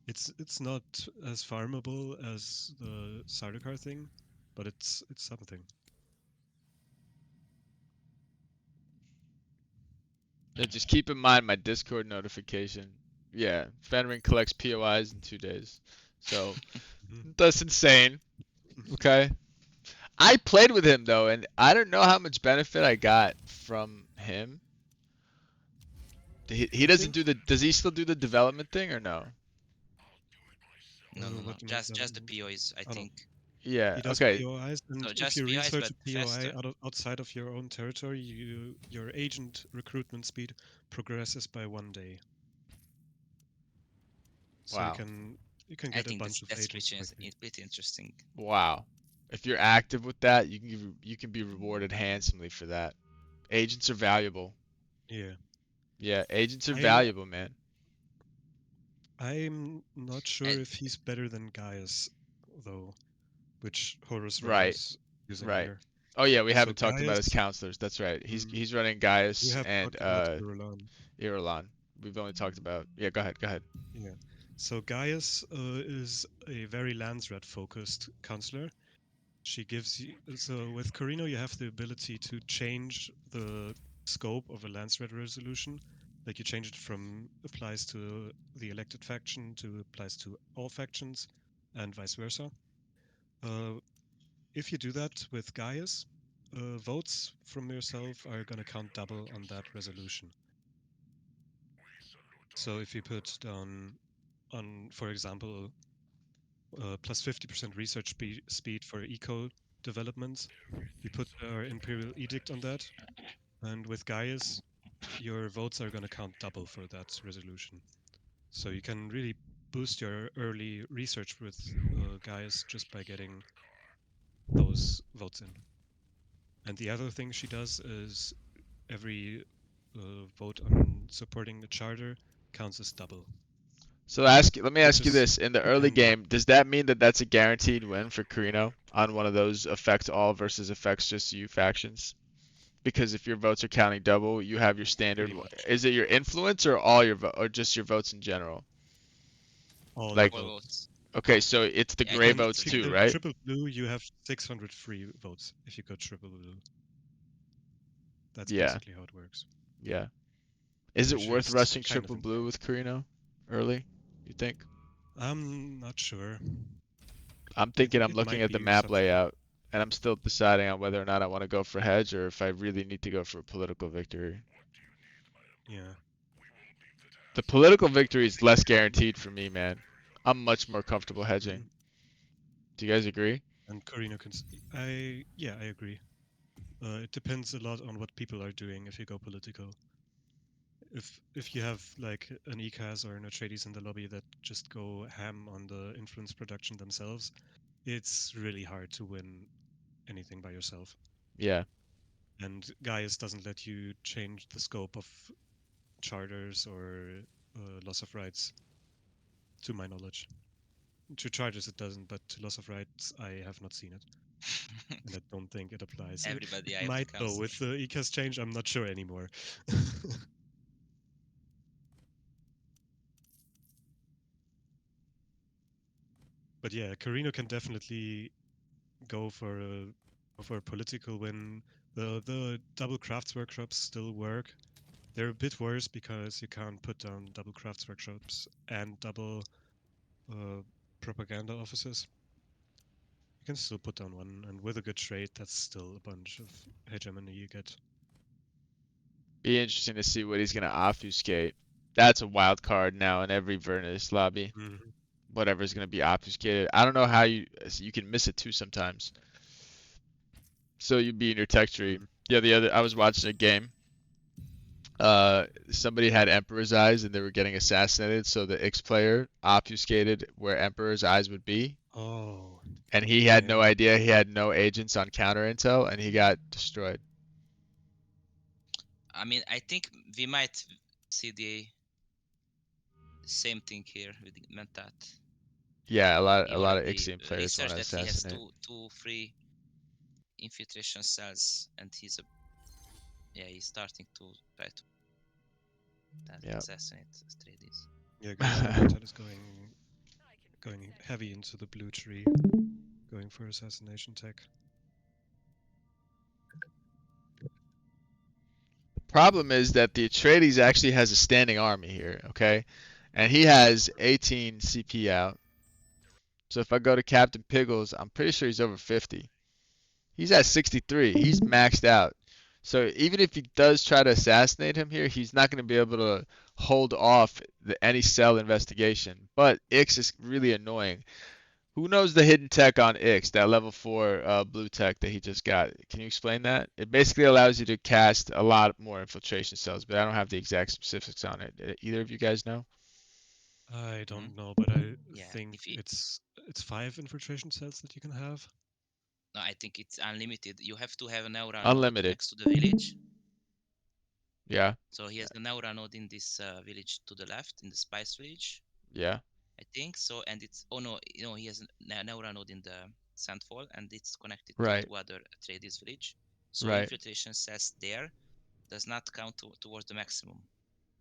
It's not as farmable as the Sardaukar thing, but it's something. Yeah, just keep in mind my Discord notification. Yeah, Fenring collects POIs in 2 days. So that's insane. Okay. I played with him though, and I don't know how much benefit I got from him. He doesn't do the. Does he still do the development thing or no? no. What do you mean Just the development? POs. I Oh, no. think. Yeah. He does Okay. POIs, and So if just you POs, research but a POI faster. outside of your own territory, your agent recruitment speed progresses by 1 day. So Wow. you can I get a think bunch of that's agents quickly. pretty interesting. Wow. If you're active with that, you can be rewarded handsomely for that. Agents are valuable. Yeah. Yeah, agents are I valuable, man. I'm not sure And if he's better than Gaius, though, which Horus Right. is using Right. here. Oh yeah, we So haven't talked about his Gaius, counselors. That's right. mm, He's running we Gaius have and talked about Irulan. Irulan. We've only talked about. Yeah, go ahead. Go ahead. Yeah. So Gaius is a very Landsrat focused counselor. She gives you, so with Corrino you have the ability to change the scope of a Landsrat resolution. Like you change it from applies to the elected faction to applies to all factions and vice versa. If you do that with Gaius, votes from yourself are going to count double on that resolution. So if you put down on, for example, plus 50% research speed for eco developments, you put our Imperial Edict on that, and with Gaius, your votes are going to count double for that resolution. So you can really boost your early research with Gaius just by getting those votes in. And the other thing she does is every vote on supporting the charter counts as double. So let me which ask you is this: in the early kinda game, does that mean that that's a guaranteed win for Corrino on one of those affects all versus affects just you factions? Because if your votes are counting double, you have your standard. pretty much Is it your influence or all your or just your votes in general? all your Like, All votes. votes. okay, so it's the Yeah, I gray think And it's votes if you too, go general. right? triple blue, you have 600 free votes if you go triple blue. That's Yeah, basically how it works. yeah. Is it Which worth is rushing kind of triple blue with Corrino early? You think? I'm not sure. I'm thinking I'm It looking might at the be map something. layout, and I'm still deciding on whether or not I want to go for hedge or if I really need to go for a political victory. Yeah. The political victory is less guaranteed for me, man. I'm much more comfortable hedging. Mm. Do you guys agree? And Corrino can. I agree. It depends a lot on what people are doing if you go political. If you have like an ECAS or an Atreides in the lobby that just go ham on the influence production themselves, it's really hard to win anything by yourself. Yeah. And Gaius doesn't let you change the scope of charters or loss of rights, to my knowledge. To charters it doesn't, but to loss of rights I have not seen it, and I don't think it applies. Everybody It eye of the might though council. with the ECAS change. I'm not sure anymore. But yeah, Carino can definitely go for a political win. The double crafts workshops still work. They're a bit worse because you can't put down double crafts workshops and double uh, propaganda offices. You can still put down one, and with a good trade, that's still a bunch of hegemony you get. Be interesting to see what he's gonna obfuscate. That's a wild card now in every Vernus lobby. Mm-hmm. Whatever's gonna be obfuscated. I don't know how you can miss it too sometimes. So you'd be in your tech tree. Mm-hmm. Yeah, the other I was watching a game. Somebody had Emperor's eyes and they were getting assassinated, so the X player obfuscated where Emperor's eyes would be, Oh, and he had no yeah. idea. He had no agents on counter intel, and he got destroyed. I mean, I think we might see the same thing here with Mentat. Yeah, He a lot of already Ixian players want researched to that he has assassinate. two free infiltration cells, and he's starting to try to Yeah. assassinate Atreides. Yeah, Corrino Mental is going heavy into the blue tree, going for assassination tech. Problem is that the Atreides actually has a standing army here, okay? And he has 18 CP out. So if I go to Captain Piggles, I'm pretty sure he's over 50. He's at 63. He's maxed out. So even if he does try to assassinate him here, he's not going to be able to hold off any cell investigation. But Ix is really annoying. Who knows the hidden tech on Ix, that level 4 blue tech that he just got? Can you explain that? It basically allows you to cast a lot more infiltration cells, but I don't have the exact specifics on it. Either of you guys know? I Hmm? don't know, but I Yeah, think if he, it's 5 infiltration cells that you can have. no, I think it's unlimited. You have to have a neural node Unlimited. next to the village. Yeah, So he has the neural node in this village to the left, in the spice village, yeah, I think. So, and it's, oh no, he has a neural node in the Sandfall, and it's connected to right, two other Atreides village. So right. infiltration cells there does not count towards the maximum.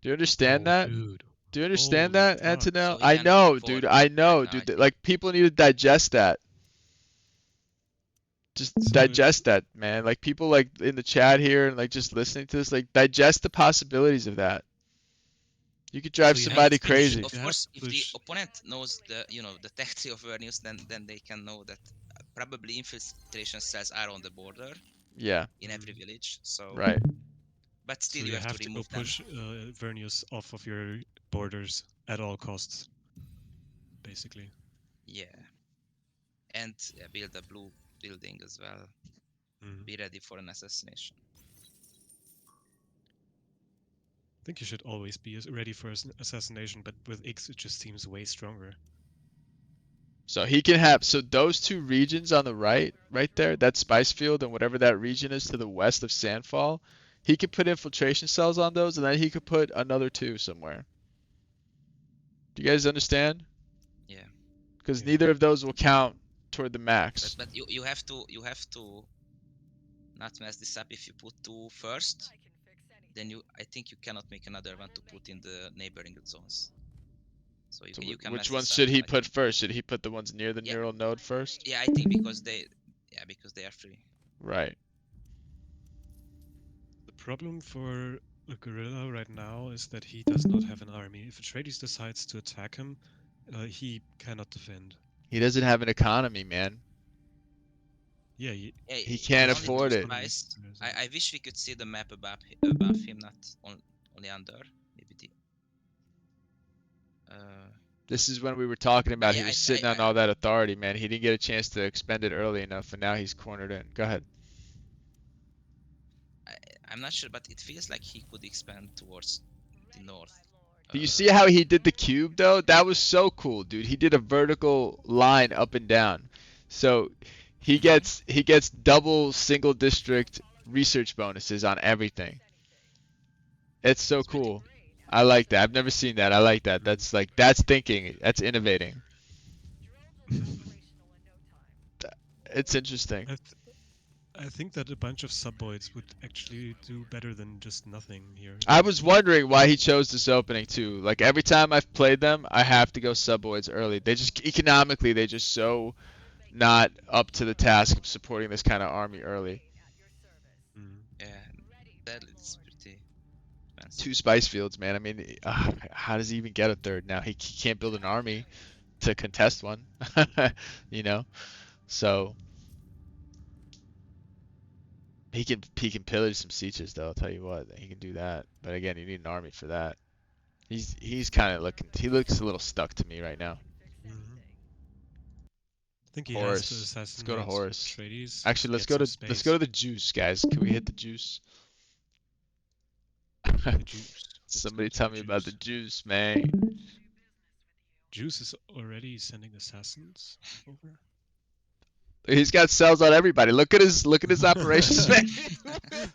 Do you understand Oh, that? dude. Do you understand Holy that, fuck. Antonell? So he I can know, afford dude. I right know, now, I dude. think. Like people need to digest that. Just So digest that, man. Like people like in the chat here and like just listening to this, like digest the possibilities of that. You could drive so you I have mean, somebody to push crazy. of you have course, to if the push opponent knows the tactic of Vernius, then they can know that probably infiltration cells are on the border Yeah, in every mm, village. So, right. but so still, you you have to have to go remove them. push Vernius off of your borders at all costs, basically. Yeah, and build a blue building as well. Mm. Be ready for an assassination. I think you should always be ready for an assassination, but with X it just seems way stronger. So he can have so those two regions on the right there, that spice field and whatever that region is to the west of Sandfall, he could put infiltration cells on those, and then he could put another two somewhere. Do you guys understand? Yeah. Because Yeah. neither of those will count toward the max. But you have to not mess this up. If you put 2 first, then I think you cannot make another one to put in the neighboring zones. So So you can which mess ones this up. should he I put think. first? Should he put the ones near the Yeah. neural node first? Yeah, I think because they are free. Right. The problem for a guerrilla right now is that he does not have an army. If Atreides decides to attack him, he cannot defend. He doesn't have an economy, man. Yeah, Yeah, He the can't only afford two it. spies. I I wish we could see the map above him, not only under. Maybe the. This is when we were talking about he yeah, was sitting on all that authority, man. He didn't get a chance to expend it early enough, and now he's cornered in. Go ahead. I'm not sure, but it feels like he could expand towards the north. Do you see how he did the cube though? That was so cool, dude. He did a vertical line up and down. So he gets double single district research bonuses on everything. It's so It's pretty cool. I like that. I've never seen that. I like that. That's thinking. That's innovating. It's interesting. I think that a bunch of subboids would actually do better than just nothing here. I was wondering why he chose this opening too. Like every time I've played them, I have to go subboids early. They just economically they just so not up to the task of supporting this kind of army early. Yeah, that is pretty expensive. 2 spice fields, man. I mean, how does he even get a third now? He can't build an army to contest one, you know. So he can pillage some sietches though. I'll tell you what, he can do that. But again, you need an army for that. He's kind of looking. He looks a little stuck to me right now. I think he Horus. has to Let's go to assassinate Horus. Atreides. Actually, let's go to the juice, guys. Can we hit the juice? The juice. Somebody tell me about the juice, man. Juice is already sending assassins over. He's got cells on everybody. Look at his operations, man.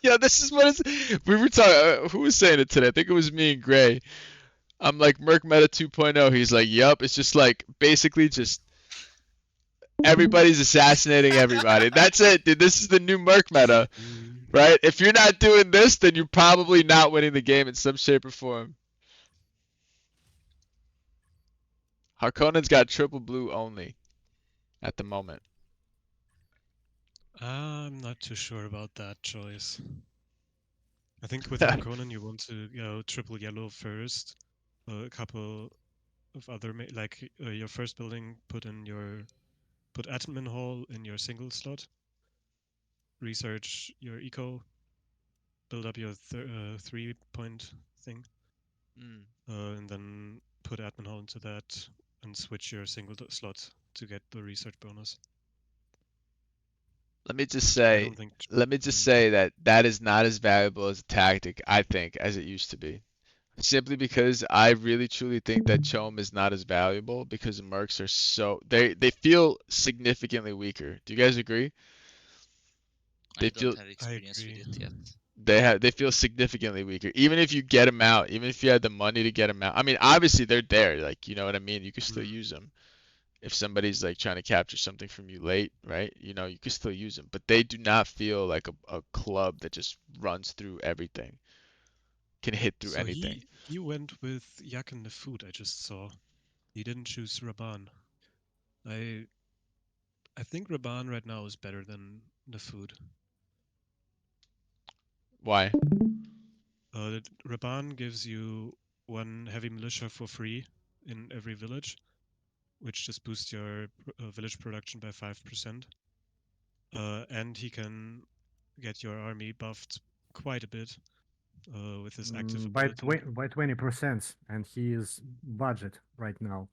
Yeah, this is what we were talking. Who was saying it today? I think it was me and Gray. I'm like Merc Meta 2.0. He's like, yup. It's just like basically just everybody's assassinating everybody. That's it, dude. This is the new Merc Meta, right? If you're not doing this, then you're probably not winning the game in some shape or form. Harkonnen's got triple blue only at the moment. I'm not too sure about that choice. I think with Harkonnen you want to go triple yellow first. A couple of other like your first building put admin hall in your single slot. Research your eco. Build up your 3-point thing. And then put admin hall into that and switch your single slot to get the research bonus. Let me just say that is not as valuable as a tactic, I think, as it used to be. Simply because I really truly think that Chom is not as valuable because the Mercs are so they feel significantly weaker. Do you guys agree? I don't have experience with it yet. They feel significantly weaker. Even if you get them out, even if you had the money to get them out. I mean, obviously they're there, like you know what I mean. You can still use them. If somebody's like trying to capture something from you late, right? You know, you can still use them, but they do not feel like a club that just runs through everything, can hit through anything. He went with Yak and the food I just saw. He didn't choose Rabban. I think Rabban right now is better than the food. Why? Rabban gives you 1 heavy militia for free in every village, which just boosts your village production by 5%. And he can get your army buffed quite a bit with his active ability. By 20%, and he is budget right now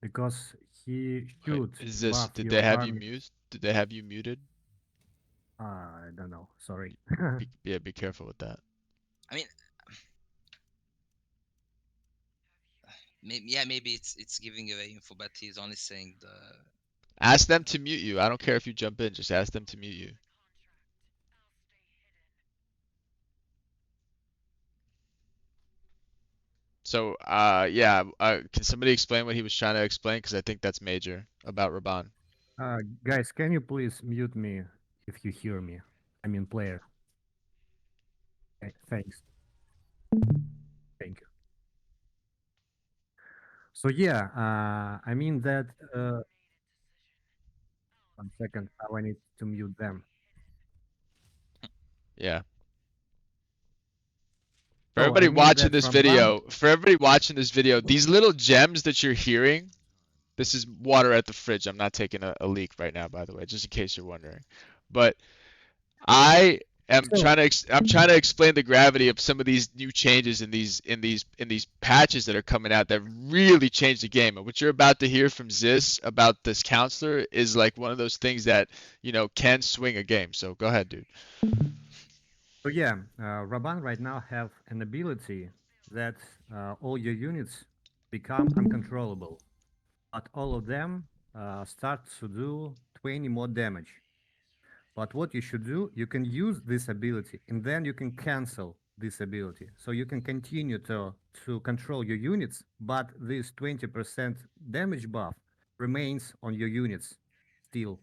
because he should Is this? buff Did your they have army. you muted? Did they have you muted? I don't know. Sorry. Be careful with that. I mean, maybe it's giving away info, but he's only saying the. Ask them to mute you. I don't care if you jump in. Just ask them to mute you. So, yeah, can somebody explain what he was trying to explain? Because I think that's major about Rabban. Guys, can you please mute me if you hear me? I mean, player. Thanks. Thank you. So yeah, I mean that. 1 second. How I need to mute them. Yeah. So I mean that Rabban. For everybody watching this video, these little gems that you're hearing, this is water at the fridge. I'm not taking a leak right now, by the way, just in case you're wondering. But I am So I'm trying to explain the gravity of some of these new changes in these patches that are coming out that really change the game. And what you're about to hear from Zis about this counselor is like one of those things that, can swing a game. So go ahead, dude. so yeah, Rabban right now have an ability that all your units become uncontrollable, but all of them start to do 20 more damage. But what you should do, you can use this ability and then you can cancel this ability. So you can continue to control your units, but this 20% damage buff remains on your units still.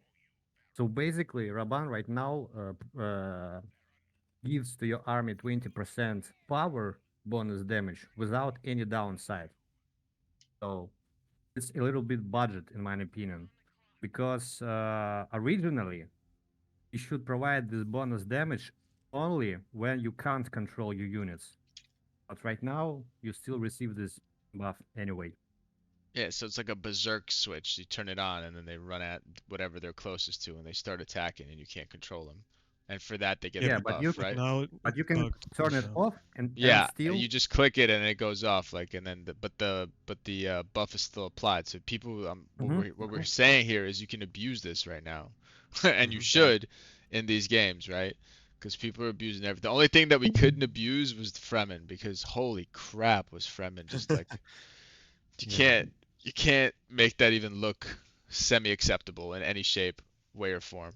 So basically, Raban right now gives to your army 20% power bonus damage without any downside. So it's a little bit budget, in my opinion, because originally you should provide this bonus damage only when you can't control your units. But right now, you still receive this buff anyway. Yeah, so it's like a berserk switch. You turn it on, and then they run at whatever they're closest to, and they start attacking, and you can't control them. And for that, they get Yeah, the Yeah, but you buff, but right? now but you it's can bugged turn right it now. off and Yeah, still. you just click it, and it goes off, like, and then the buff is still applied. So people, what we're Mhm. saying here is you can abuse this right now, and you Hmm. Yeah. should in these games, right? Because people are abusing everything. The only thing that we couldn't abuse was the Fremen, because holy crap, was Fremen just like you Yeah, can't you can't make that even look semi-acceptable in any shape, way, or form.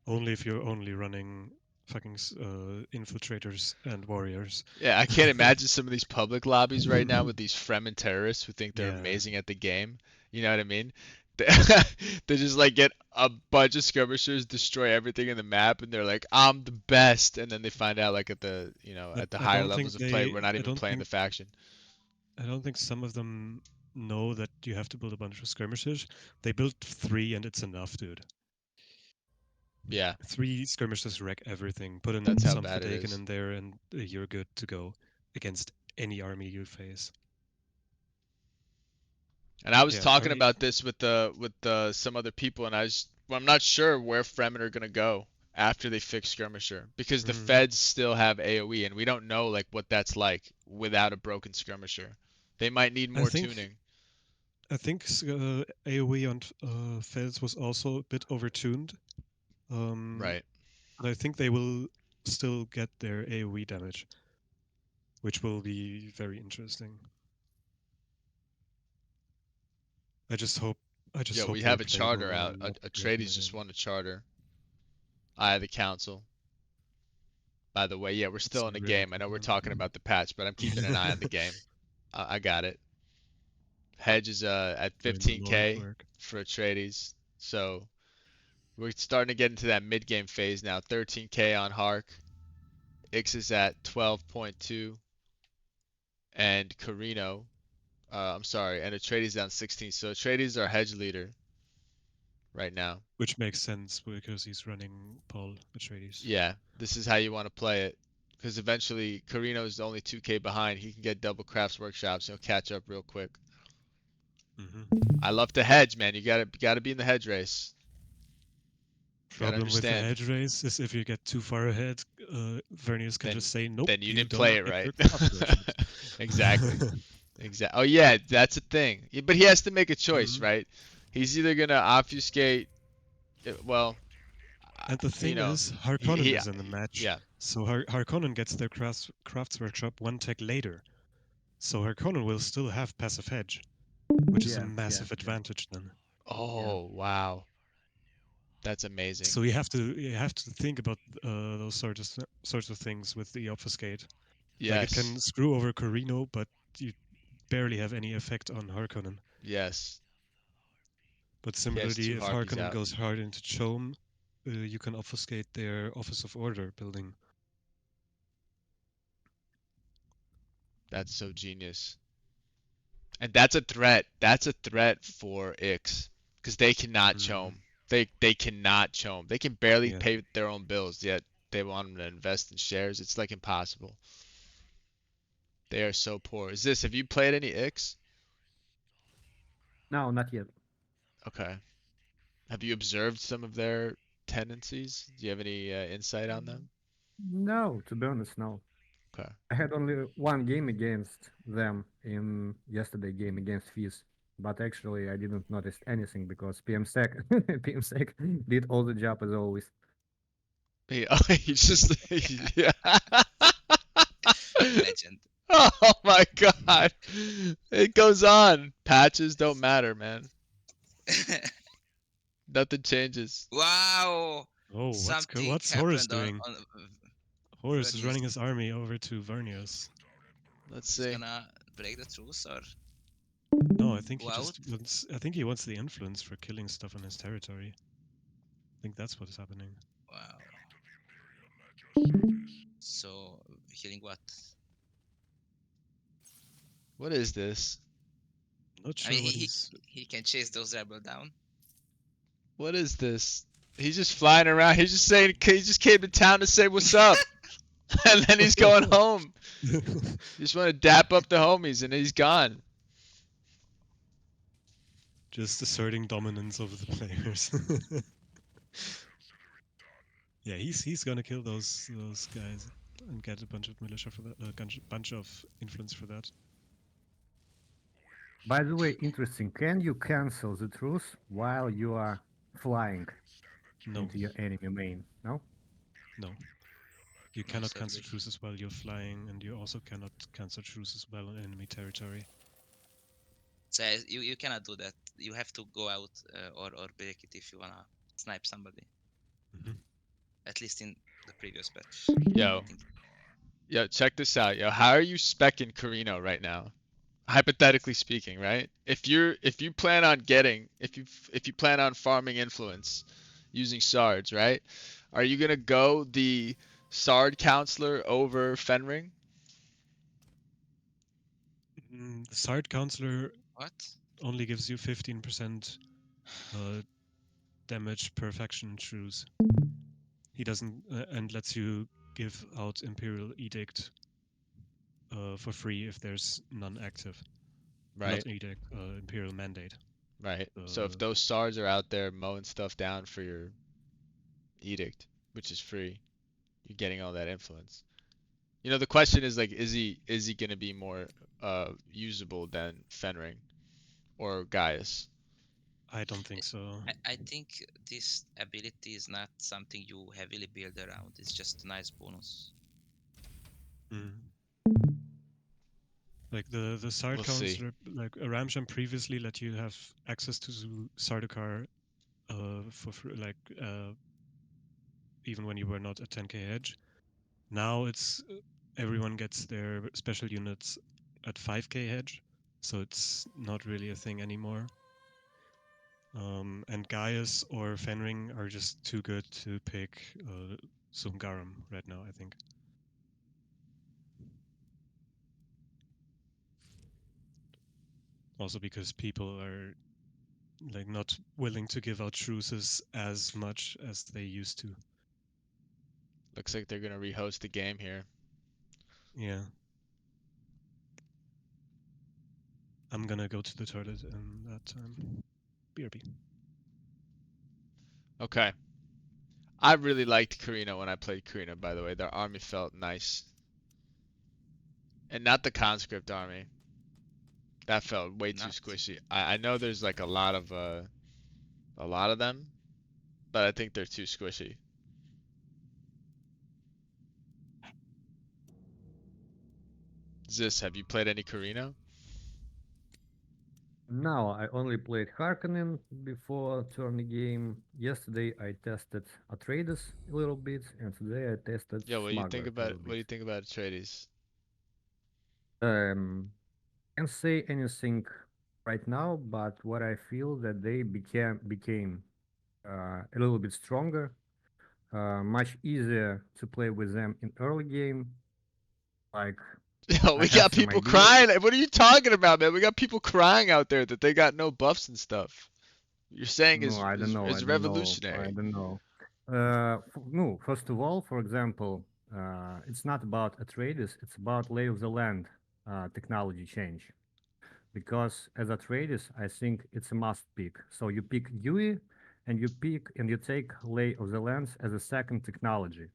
only if you're only running fucking infiltrators and warriors. Yeah, I can't imagine some of these public lobbies right now with Yeah, these Fremen terrorists who think they're yeah, amazing at the game. You know what I mean? They, they just like get a bunch of skirmishers, destroy everything in the map, and they're like, "I'm the best," and then they find out like at the I higher don't levels think of play, we're not I even don't playing the think faction. I don't think some of them know that you have to build a bunch of skirmishers. They built 3 and it's enough, dude. Yeah, 3 skirmishers wreck everything. Put that's in how some bad it Fadaken is. in there and you're good to go against any army you face. And I was Yeah, talking army. about this with some other people, and I'm not sure where Fremen are gonna go after they fix Skirmisher, because the Mm, Feds still have AOE, and we don't know like what that's like without a broken Skirmisher. They might need I more think tuning. I think AoE on Fels was also a bit overtuned. Um, Right. but I think they will still get their AoE damage, which will be very interesting. I just hope I just Yeah, hope we they're have a playable charter out. and not Atreides broken just again. won a charter. Eye of the Council. By the way, yeah, we're It's still in the really game. I know we're talking about the patch, but I'm keeping an eye on the game. I got it. Hedge is at doing the Lord 15k work. for Atreides, so we're starting to get into that mid game phase now. 13k on Hark. Ix is at 12.2, and Corrino, I'm sorry, and Atreides down 16. So Atreides is our hedge leader right now. Which makes sense because he's running Paul Atreides. Yeah, this is how you want to play it. Because eventually, Corrino is only 2k behind. He can get double crafts workshops. He'll catch up real quick. Hmm. I love to hedge, man. You gotta be in the hedge race. You gotta Problem with the understand. hedge race is if you get too far ahead, Vernius can just Then say, "Nope, then you you didn't don't play it get right. your craft workshops." Exactly. Exactly. Oh yeah, that's a thing. But he has to make a choice, Mhm. right? He's either gonna obfuscate. Well, And the you thing know, is, he, Harkonnen he is in the match, yeah. so Harkonnen gets their crafts workshop 1 tech later. So Harkonnen will still have passive hedge, which is a Yeah, yeah, massive yeah, advantage then. yeah. Oh wow, that's amazing. So you have to think about those sorts of things with the obfuscate. Like, it can Yes. screw over Corrino, but you barely have any effect on Harkonnen. Yes. But He has similarly, 2 if harpies Harkonnen out. goes hard into Chom, you can obfuscate their Office of Order building. That's so genius. And that's a threat. That's a threat for Ix. Because they cannot chome. They cannot chome. They can barely Yeah. pay their own bills, yet they want them to invest in shares. It's like impossible. They are so poor. Have you played any Ix? No, not yet. Okay. Have you observed some of their tendencies? Do you have any insight on them? No, to be honest, no. Okay. I had only one game against them in yesterday game against Fizz, but actually I didn't notice anything because PMSec PMSec did all the job as always. He just yeah. Legend. Oh my god. It goes on. Patches don't matter, man. Nothing changes. Wow! Oh, Something what's Horus happened doing? on Horus is Vernius. running his army over to Vernius. Let's He's see. gonna break the truce or No, I think he go out? just wants. I think he wants the influence for killing stuff on his territory. I think that's what's happening. Wow. So healing what? What is this? Not I sure mean, what he he's. he can chase those rebel down. What is this? He's just flying around. He's just saying he just came to town to say what's up. And then he's going home. You just want to dap up the homies and he's gone. Just asserting dominance over the players. Yeah, he's gonna kill those guys and get a bunch of militia for that, a bunch of influence for that. By the way, interesting. Can you cancel the truce while you are flying No, into your enemy main? No? no. You No, cannot cancel sadly. truces while you're flying, and you also cannot cancel truces while on enemy territory. So you cannot do that. You have to go out or break it if you wanna snipe somebody. Mhm. At least in the previous patch. Yo. I think. Yo, check this out. Yo, how are you specking Corrino right now? Hypothetically speaking, right? If you plan on farming influence using Sards, right? Are you gonna go the Sard counselor over Fenring? The Sard Counselor What? only gives you 15% damage per faction truce. He doesn't, and lets you give out Imperial Edict for free if there's none active. Right, Not Edict, Imperial Mandate. right. So if those Sards are out there mowing stuff down for your edict, which is free, you're getting all that influence. You know, the question is like, is he gonna be more usable than Fenring or Gaius? I don't think so. I think this ability is not something you heavily build around. It's just a nice bonus. Mm. Like the Sard We'll see. Counselor, like Ramsham previously let you have access to Sardaukar for free, like even when you were not at 10k hedge. Now it's everyone gets their special units at 5k hedge, so it's not really a thing anymore. And Gaius or Fenring are just too good to pick Zungaram right now, I think. Also because people are like not willing to give out truces as much as they used to. Looks like they're gonna rehost the game here. Yeah. I'm gonna go to the toilet in that time. BRB. Okay. I really liked Corrino when I played Corrino, by the way. Their army felt nice. And not the conscript army. That felt way too Not. squishy. I know there's like a lot of them, but I think they're too squishy. Have you played any Corrino? No, I only played Harkonnen before turning game. Yesterday I tested Atreides a little bit, and today I tested Yo, Smuggler a little what do bit. you think about Atreides? Can't say anything right now, but what I feel that they became a little bit stronger, much easier to play with them in early game. Like Yo, I we have got some people ideas. crying. What are you talking about, man? We got people crying out there that they got no buffs and stuff. You're saying No, is I don't is, know. I is don't know. I revolutionary. don't know. No, first of all, for example, it's not about Atreides. It's about lay of the land technology change. Because as Atreides, I think it's a must pick. So you pick Yui, and you take lay of the lands as a second technology.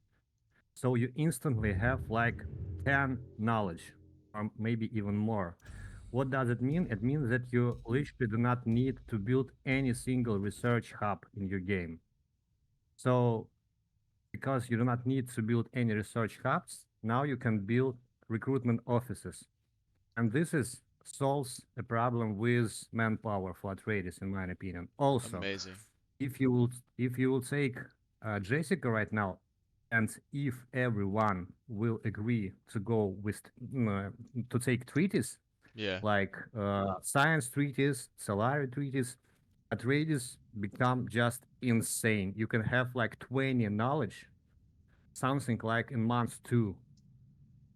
So you instantly have like 10 knowledge, or maybe even more. What does it mean? It means that you literally do not need to build any single research hub in your game. So because you do not need to build any research hubs, now you can build recruitment offices. And this is solves a problem with manpower for traders, in my opinion. Also, Amazing. if you will take Jessica right now, and if everyone will agree to go with to take treaties Yeah. like science treaties, salary treaties, Atreides become just insane. You can have like 20 knowledge, something like in month two.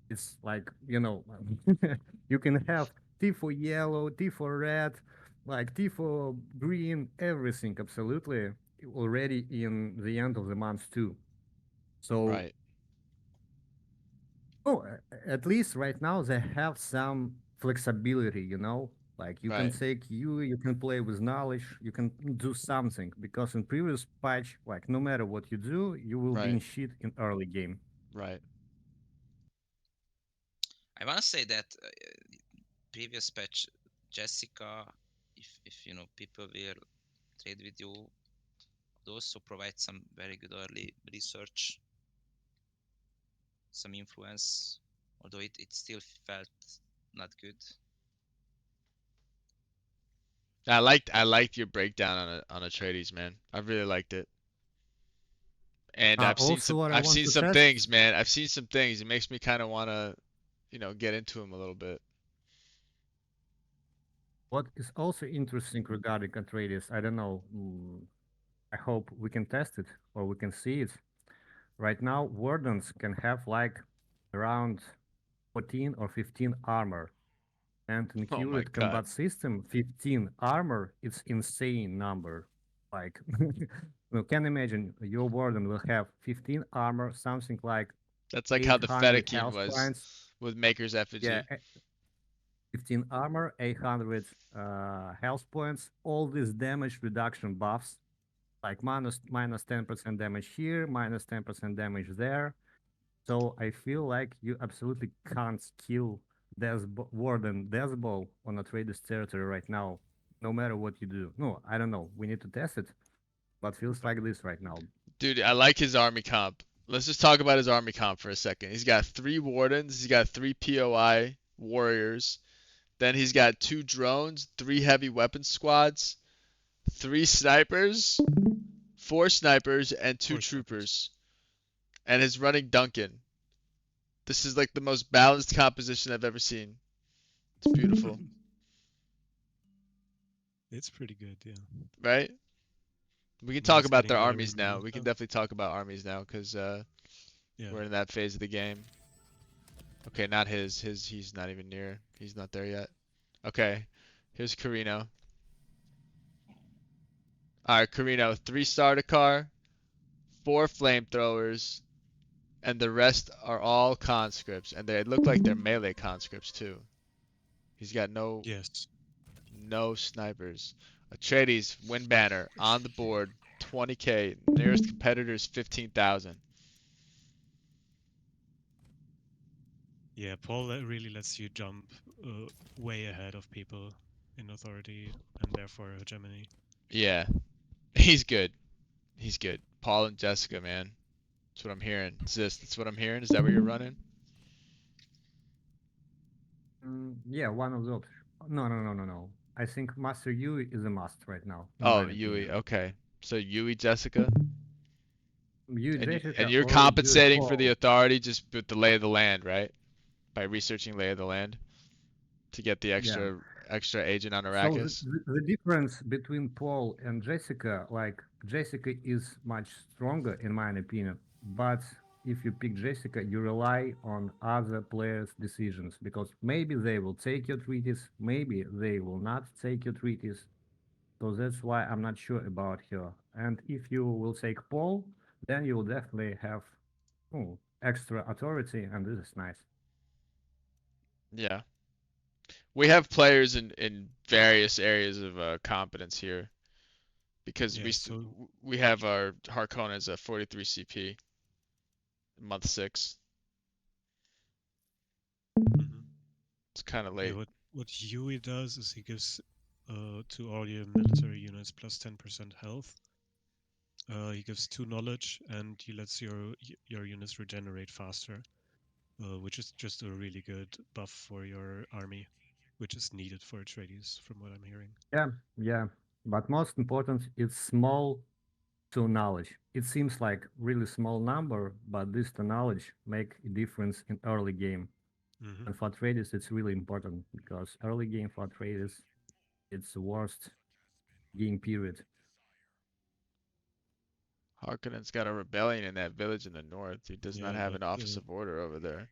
It's like, you can have T for yellow, T for red, like T for green, everything absolutely already in the end of the month too. So, Right. oh, at least right now they have some flexibility, like you can Right. take you can play with knowledge, you can do something because in previous patch, like no matter what you do, you will be in Right. shit in early game. Right. I want to say that previous patch, Jessica, if people will trade with you, would also provide some very good early research, some influence, although it still felt not good. I liked your breakdown on Atreides, man. I really liked it. And I've seen Also, some what I I've want seen to some test. things, man. I've seen some things. It makes me kind of want to, get into him a little bit. What is also interesting regarding Atreides, I don't know, I hope we can test it or we can see it. Right now, Wardens can have like around 14 or 15 armor. And in Oh my current God. combat system, 15 armor, it's insane number. Like, you can imagine your Warden will have 15 armor, something like That's like how the 800 Fedaykin health was points. with Maker's Yeah, Effigy. 15 armor, 800 health points, all these damage reduction buffs, like minus 10% damage here, minus 10% damage there. So I feel like you absolutely can't kill Warden Deathball on a Atreides territory right now, no matter what you do. No, I don't know. We need to test it, but feels like this right now. Dude, I like his army comp. Let's just talk about his army comp for a second. He's got 3 wardens, he's got 3 POI warriors, then he's got 2 drones, 3 heavy weapon squads, 3 snipers, 4 snipers, and two Four snipers. troopers. And his running Duncan. This is like the most balanced composition I've ever seen. It's beautiful, It's pretty good, yeah. right? We can I mean, talk it's about getting their better armies and better now. and We can stuff. definitely talk about armies now because Yeah. we're in that phase of the game. Okay, not his. He's not even near. He's not there yet. Okay, here's Corrino. All right, Corrino, 3 Sardaukar, 4 flamethrowers, and the rest are all conscripts, and they look like they're melee conscripts too. He's got Yes. no snipers. Atreides win banner on the board, 20k. Nearest competitor's 15,000. Yeah, Paul really lets you jump way ahead of people in authority and therefore hegemony. Yeah, he's good. He's good. Paul and Jessica, man. That's what I'm hearing. That's what I'm hearing. Is that where you're running? Yeah, one of those. No, no, no, no, no. I think Master Yui is a must right now, in my Oh, Yui. opinion. Okay. So Yui, Jessica, Yui and Jessica you're or Yui compensating for the Paul. authority just with the lay of the land, right? By researching lay of the land. to get the Yeah. extra agent on So Arrakis. the difference between Paul and Jessica, like Jessica is much stronger in my opinion, but if you pick Jessica, you rely on other players' decisions because maybe they will take your treaties, maybe they will not take your treaties. So that's why I'm not sure about her. And if you will take Paul, then you will definitely have extra authority, and this is nice. Yeah. We have players in various areas of competence here because Yeah, so we have our Harkonnens at 43 CP, month 6. mhm. It's kind of Yeah, late. what Huey does is he gives to all your military units plus 10% health. He gives 2 knowledge, and he lets your units regenerate faster, which is just a really good buff for your army, which is needed for Atreides, from what I'm hearing. Yeah, yeah. But most important, it's small to knowledge. It seems like really small number, but this to knowledge make a difference in early game. Mm-hmm. And for traders, it's really important because early game for traders, it's the worst game period. Harkonnen's got a rebellion in that village in the north. He does not Yeah, have but an office of order over there.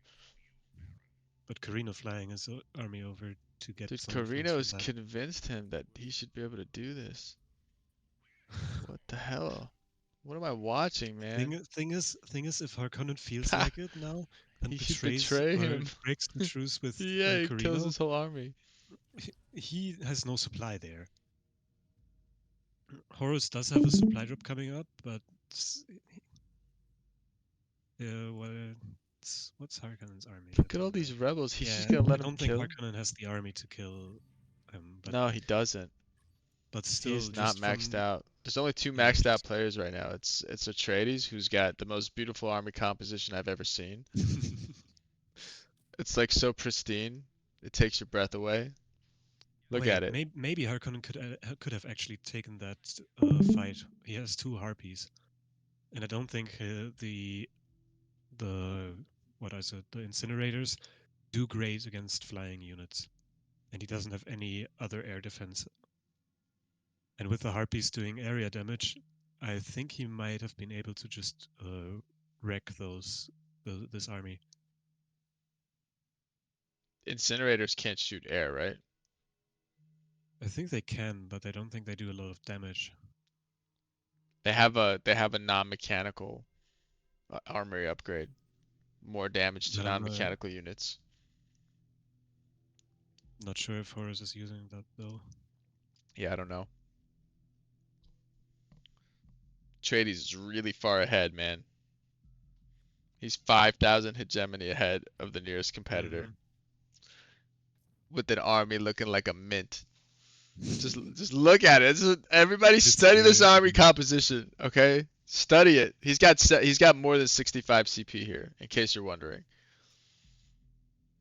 Corrino flying his army over to get Dude, some influence from Corrino's that. convinced him that he should be able to do this. What the hell? What am I watching, man? Thing is, if Harkonnen feels like it now and He should betrays betray or him. breaks the truce with Yeah, he kills Corrino, his whole army. he has no supply there. Horus does have a supply drop coming up, but what's Harkonnen's army? Look Let's at all look these up. rebels. He's just Yeah, gonna I let him don't think kill him? Harkonnen has the army to kill him, No, he doesn't. but He still, is not just maxed from out. There's only 2 yeah, maxed out players right now. It's Atreides, who's got the most beautiful army composition I've ever seen. It's like so pristine. It takes your breath away. Look Wait, at it. maybe Harkonnen could have actually taken that fight. He has 2 harpies, and I don't think the what I said, the incinerators do great against flying units, and he doesn't have any other air defense. And with the harpies doing area damage, I think he might have been able to just wreck this army. Incinerators can't shoot air, right? I think they can, but I don't think they do a lot of damage. They have a non-mechanical armory upgrade. More damage to But I'm non-mechanical units. not sure if Horus is using that though. Yeah, I don't know. Atreides is really far ahead, man. He's 5,000 hegemony ahead of the nearest competitor. Mm-hmm. With an army looking like a mint. Just look at it. Everybody It's study this good. army composition, okay? Study it. He's got more than 65 CP here, in case you're wondering.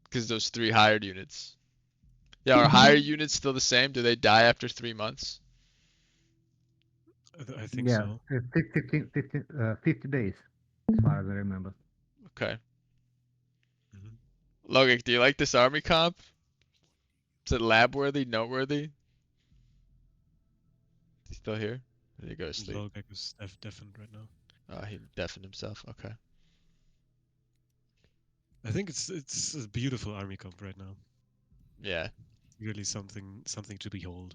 Because those 3 hired units. Yeah, are hired units still the same? Do they die after 3 months? I think Yeah, so. 50 days, as far as I remember. Okay. Mm-hmm. Logic, do you like this army comp? Is it lab worthy, noteworthy? Is he still here? Or did he go to sleep? Logek is deafened right now. Oh, he deafened himself. Okay. I think it's a beautiful army comp right now. Yeah. Really something to behold.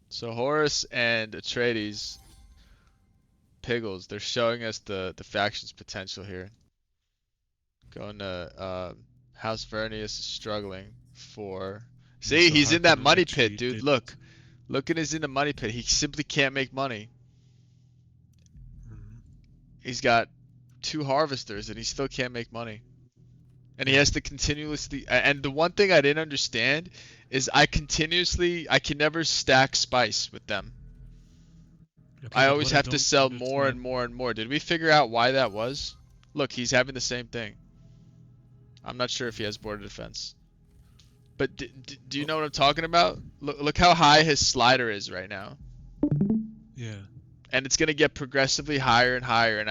So Horus and Atreides, Piggles, they're showing us the faction's potential here. Going to House Vernius is struggling for. See, So he's in that Harkonnen money pit, actually dude. did. Look, at his in the money pit. He simply can't make money. Mhm. He's got 2 harvesters and he still can't make money. And he Yeah. has to continuously. And the one thing I didn't understand is I can never stack spice with them. Okay, I but always what I have to don't sell more and understand. more and more. Did we figure out why that was? Look, he's having the same thing. I'm not sure if he has border defense. But do you know what I'm talking about? Look how high his slider is right now. Yeah. And it's gonna get progressively higher and higher. And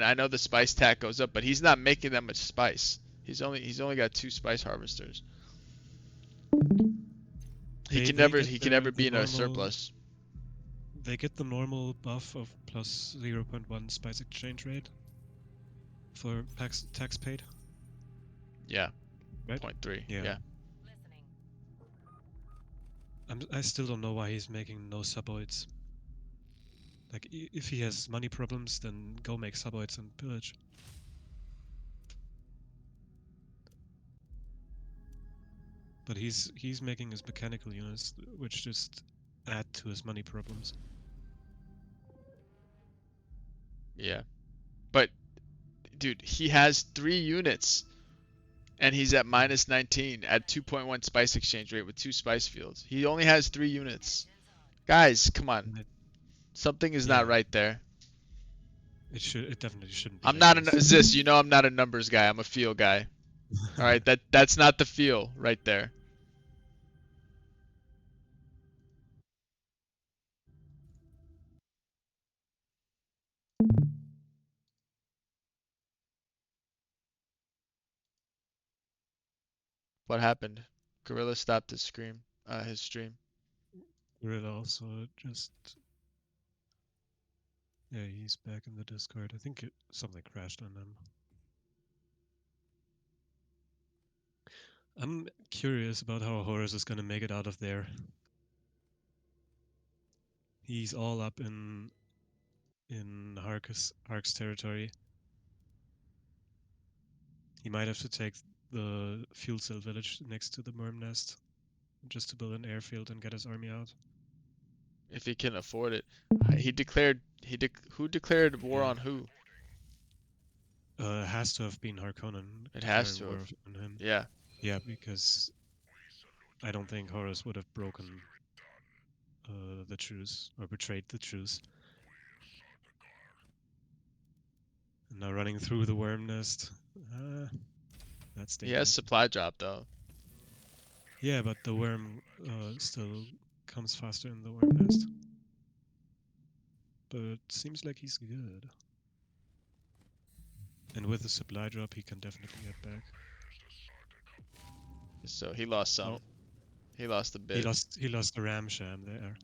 I know the spice tack goes up, but he's not making that much spice. He's only got 2 spice harvesters. He They can they never get be the in a normal surplus. they get the normal buff of plus 0.1 spice exchange rate for tax paid, Yeah, right? 0.3. Yeah. Yeah. I still don't know why he's making no suboids. Like, if he has money problems, then go make suboids and pillage. But he's making his mechanical units, which just add to his money problems. Yeah. But dude, he has 3 units and he's at minus 19 at 2.1 spice exchange rate with 2 spice fields. He only has 3 units. Guys, come on. Something is not Yeah, right there. it definitely shouldn't be I'm like not this. Ziz, you know I'm not a numbers guy. I'm a feel guy. All right, that's not the feel right there. What happened? Gorilla stopped his stream. Gorilla also just, yeah, he's back in the Discord. I think something crashed on him. I'm curious about how Horus is gonna make it out of there. He's all up in Hark's territory. He might have to take the fuel cell village next to the worm nest just to build an airfield and get his army out. If he can afford it. Who declared war Yeah. on who? Has to have been Harkonnen It has declaring to war have. on him. Yeah. Yeah, because I don't think Horus would have broken the truce or betrayed the truce. And now running through the worm nest. That's He has dangerous. supply drop though. Yeah, but the worm still comes faster in the worm nest. But it seems like he's good. And with the supply drop, he can definitely get back. So he lost some. Oh, He lost a bit. he lost the Ramsham there.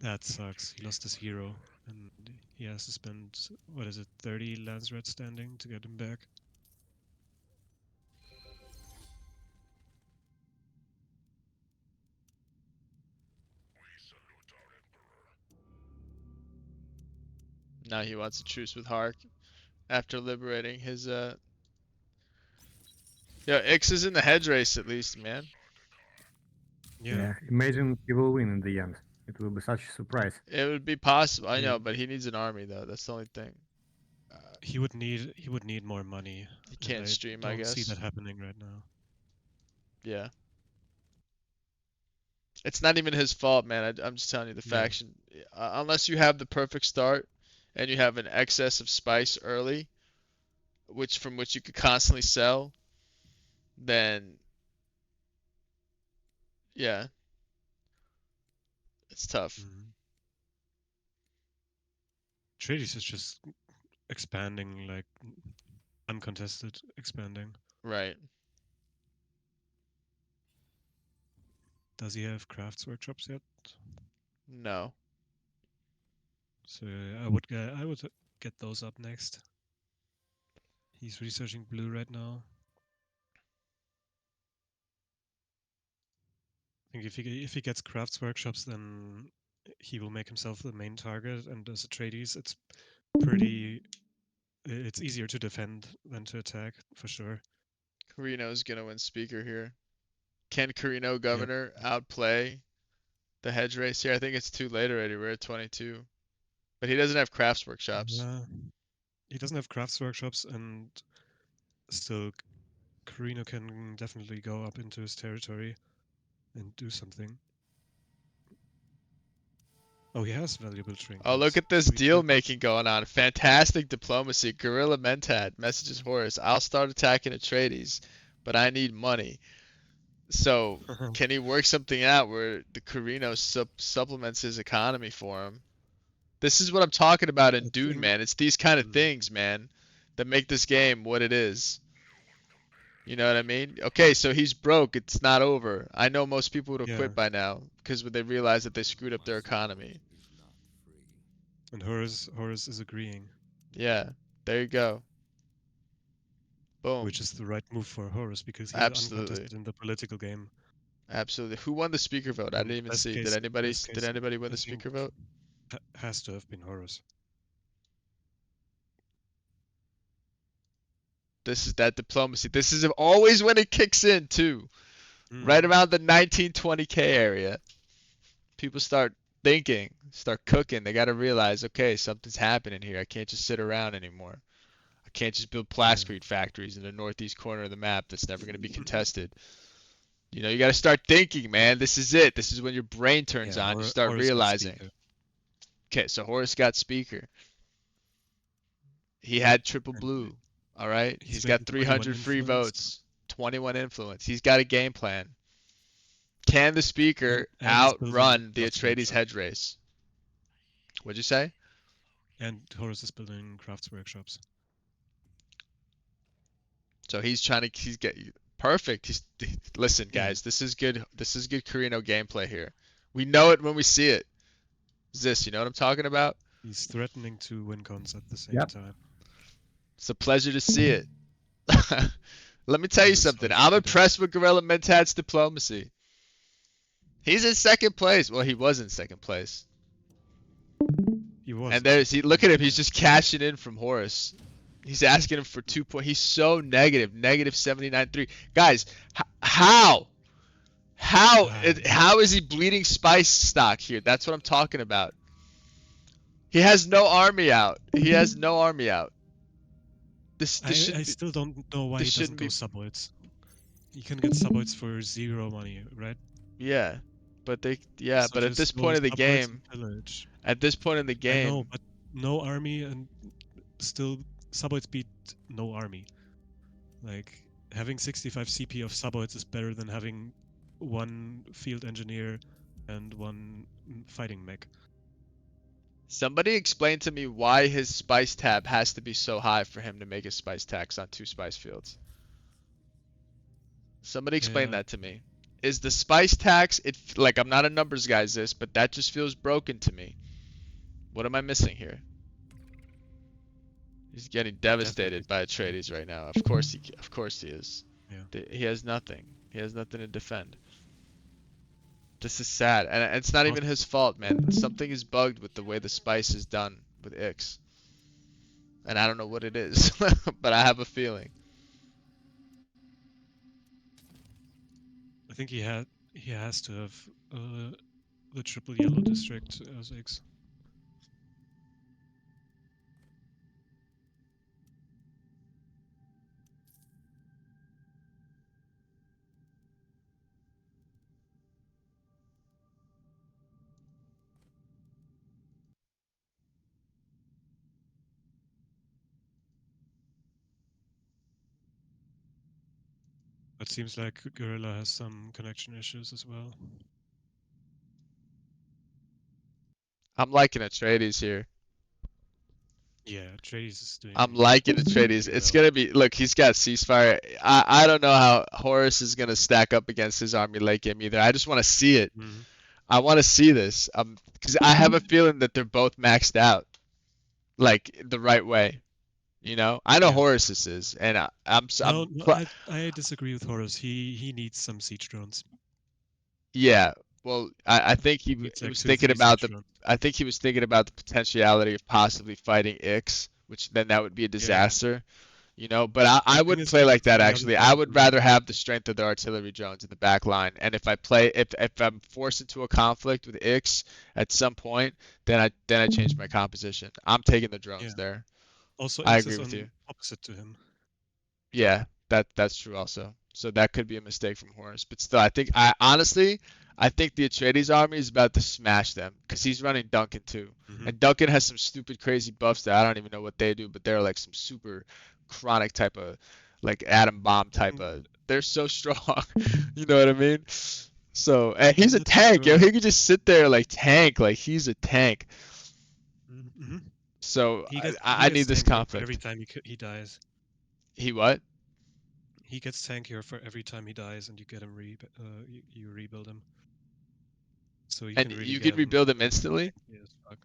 That sucks. He lost his hero, and he has to spend, what is it, 30 Lance Red standing to get him back. Now he wants a truce with Hark after liberating his Yeah, Ix is in the hedge race at least, man. Yeah. Imagine he will win in the end. It will be such a surprise. It would be possible. I Yeah. know, but he needs an army though. That's the only thing. He would need more money. He can't stream, I don't see guess. that happening right now. Yeah. It's not even his fault, man. I'm just telling you the Yeah. faction. Unless you have the perfect start and you have an excess of spice early, from which you could constantly sell, then yeah, it's tough. Mm-hmm. Atreides is just expanding, like uncontested expanding. Right. Does he have crafts workshops yet? No. So I would get those up next. He's researching blue right now. I think if he gets crafts workshops, then he will make himself the main target. And as Atreides, it's easier to defend than to attack for sure. Corrino's gonna win speaker here. Can Corrino Governor outplay the hedge race here? I think it's too late already. We're at 22. But he doesn't have crafts workshops. He doesn't have crafts workshops, and still Corrino can definitely go up into his territory and do something. Oh, he has valuable trinkets. Oh, look at this Sweet deal trinkets. making going on. Fantastic diplomacy. Guerrilla Mentad messages Horus. I'll start attacking Atreides, but I need money. So, can he work something out where the Corrino supplements his economy for him? This is what I'm talking about in Dune, man. It's these kind of things, man, that make this game what it is. You know what I mean? Okay, so he's broke. It's not over. I know most people would have Yeah. quit by now because they realized that they screwed up their economy. And Horus is agreeing, Yeah, there you go. Boom. which is the right move for Horus because he's Absolutely. uncontested in the political game. Absolutely. Who won the speaker vote? I And didn't even best see. case, Did anybody win I the think speaker vote? has to have been Horus. This is that diplomacy. This is always when it kicks in too. Right Mm. around the 1920K area. People start thinking, start cooking. They got to realize, okay, something's happening here. I can't just sit around anymore. I can't just build plascrete factories in the northeast corner of the map that's never going to be contested. You know, you got to start thinking, man. This is it. This is when your brain turns on. You start Horus got realizing. speaker. Okay, so Horus got speaker. He had triple And blue. All right. he's He's got making 21 300 free influence. votes, 21 influence. He's got a game plan. Can the speaker And he's building outrun the crafts Atreides workshop. hedge race? What'd you say? And Horus is building crafts workshops. So he's perfect. Listen, Yeah. guys, this is good. This is good Corrino gameplay here. We know it when we see it. You know what I'm talking about? He's threatening to win cons at the same Yep. time. It's a pleasure to see it. Let me tell you This is something. what I'm he did. impressed with Gorilla Mentad's diplomacy. He's in second place. Well, he was in second place. He was. And look at him. He's just cashing in from Horus. He's asking him for 2 points. He's so negative. Negative 79.3. Guys, how? How is he bleeding spice stock here? That's what I'm talking about. He has no army out. He has no army out. I still don't know why he doesn't go suboids. You can get suboids for 0 money, right? Yeah, but So at this just go point in the suboids game, and pillage. at this point in the I know, game, but no army and still suboids beat no army. Like having 65 CP of suboids is better than having 1 field engineer and 1 fighting mech. somebody explain to me why his spice tab has to be so high for him to make his spice tax on 2 spice fields. Somebody explain Yeah. that to me. Is the spice tax, like I'm not a numbers guy, but that just feels broken to me. What am I missing here? He's getting devastated by Atreides right now. Of course he is. Yeah. He has nothing. He has nothing to defend. This is sad, and it's not even his fault, man. Something is bugged with the way the spice is done with Ix, and I don't know what it is, but I have a feeling. I think he has to have the triple yellow district as X. It seems like Gorilla has some connection issues as well. I'm liking Atreides here. Yeah, Atreides is doing. I'm liking Atreides. It's gonna be look. He's got ceasefire. I don't know how Horus is gonna stack up against his army late game either. I just want to see it. Mm-hmm. I want to see this. Because I have a feeling that they're both maxed out, like the right way. You know, I know Yeah. Horus's is, and I disagree with Horus. He needs some siege drones. Yeah. Well, I think he Needs was like 2 or thinking 3 about siege drones. I think he was thinking about the potentiality of possibly fighting Ix, which then that would be a disaster. You know, but I thing wouldn't is, play like that on the other actually. I side, would rather have the strength of the artillery drones in the back line. And if I'm forced into a conflict with Ix at some point, then I change my composition. I'm taking the drones there. Also, I X agree is with on you. opposite to him. Yeah, that's true also. So that could be a mistake from Horus. But still, honestly, I think the Atreides army is about to smash them because he's running Duncan too. Mm-hmm. And Duncan has some stupid crazy buffs that I don't even know what they do, but they're like some super chronic type of like atom bomb type of. They're so strong. You know what I mean? So, and he's a That's tank, yo. true. He could just sit there like tank, like he's a tank. Mm-hmm. So He gets I need this tanked up conflict. every time he dies. He what? he gets tankier for every time he dies, and you get him you rebuild him. So you And can really you get can him rebuild him instantly? tanky as fuck.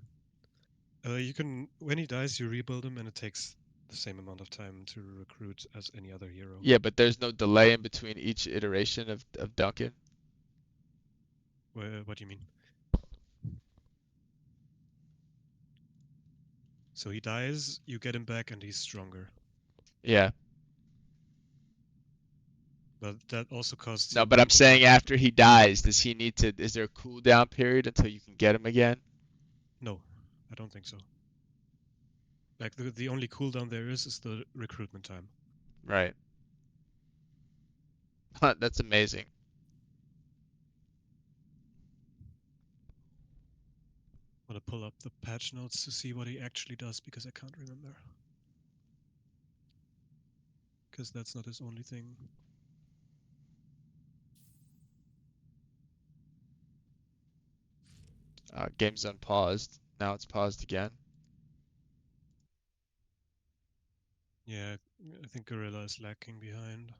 You can, when he dies, you rebuild him, and it takes the same amount of time to recruit as any other hero. Yeah, but there's no delay in between each iteration of Duncan. What do you mean? So he dies, you get him back, and he's stronger. Yeah. But that also costs No, you but I'm one saying point. after he dies, does he need to, is there a cooldown period until you can get him again? No, I don't think so. Like the only cooldown there is the recruitment time. Right. That's amazing. I'm gonna pull up the patch notes to see what he actually does because I can't remember. Because that's not his only thing. Game's unpaused. Now it's paused again. Yeah, I think Gorilla is lacking behind.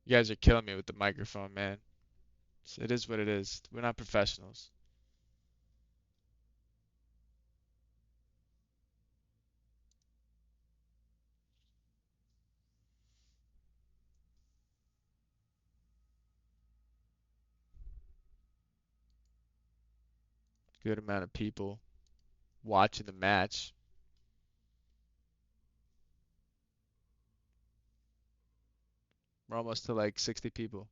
You guys are killing me with the microphone, man. It is what it is. We're not professionals. Good amount of people watching the match. We're almost to like 60 people.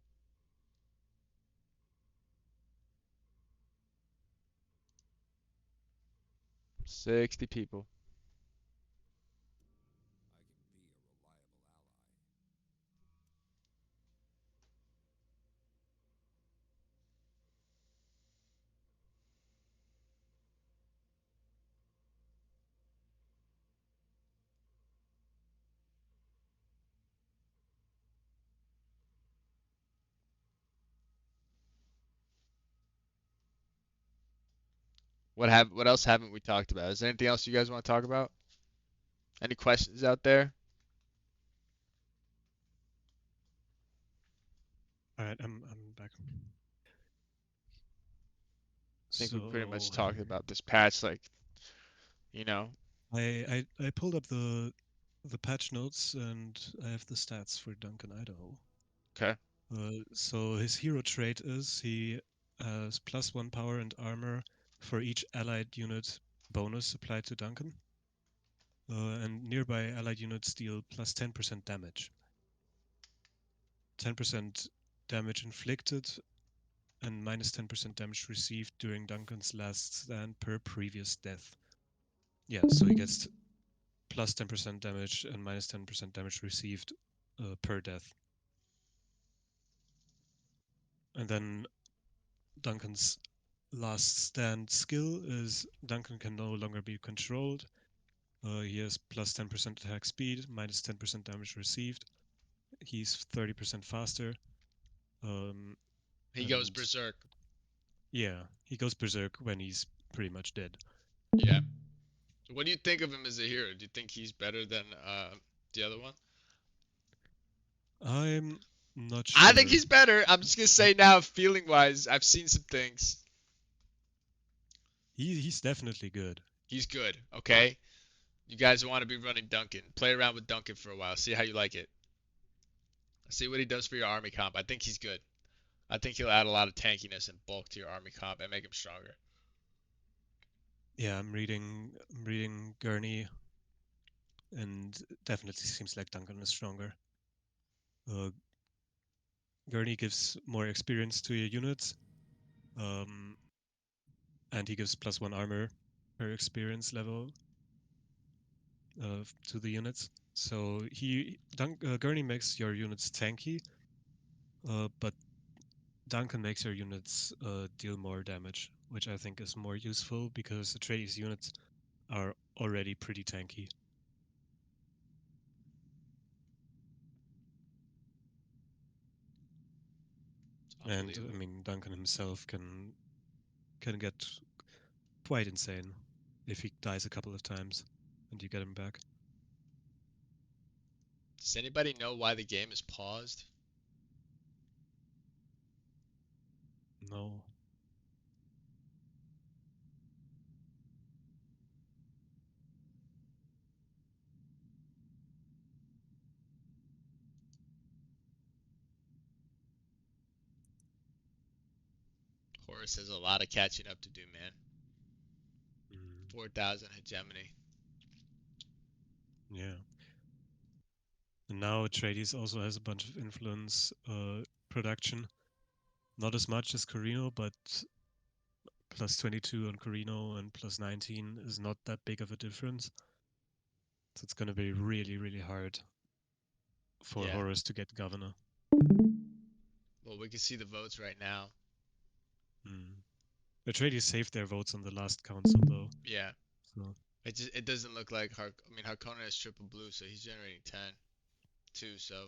Sixty people. What else haven't we talked about? Is there anything else you guys want to talk about? Any questions out there? Alright, I'm back. I think we pretty much So talked about this patch, like, you know. I pulled up the patch notes and I have the stats for Duncan Idaho. Okay. So his hero trait is he has +1 power and armor for each allied unit bonus applied to Duncan. And nearby allied units deal +10% damage. 10% damage inflicted and -10% damage received during Duncan's last stand per previous death. Yeah, so he gets +10% damage and -10% damage received per death. And then Duncan's last stand skill is Duncan can no longer be controlled. He has +10% attack speed, -10% damage received. He's 30% faster. He goes And berserk. yeah, he goes berserk when he's pretty much dead. Yeah. What do you think of him as a hero? Do you think he's better than the other one? I'm not I think sure. he's better. I'm just gonna say now, feeling wise, I've seen some things. He's definitely good. He's good. Okay. You guys want to be running Duncan. Play around with Duncan for a while. See how you like it. See what he does for your army comp. I think he's good. I think he'll add a lot of tankiness and bulk to your army comp and make him stronger. Yeah, I'm reading Gurney, and it definitely seems like Duncan is stronger. Uh, Gurney gives more experience to your units, um, and he gives +1 armor per experience level to the units. So Gurney makes your units tanky, but Duncan makes your units deal more damage, which I think is more useful because Atreides units are already pretty tanky. And I Unbelievable. mean, Duncan himself can get quite insane if he dies a couple of times and you get him back. Does anybody know why the game is paused? No. Horus has a lot of catching up to do, man. Mm, 4,000 hegemony. yeah. And now Atreides also has a bunch of influence production. Not as much as Corrino, but plus 22 on Corrino and plus 19 is not that big of a difference. So it's going to be really, really hard for Yeah. Horus to get governor. Well, we can see the votes right now. Mm. Atreides saved their votes on the last council, though. Yeah. So It doesn't look like Harkonnen has triple blue, so he's generating 10. 2, so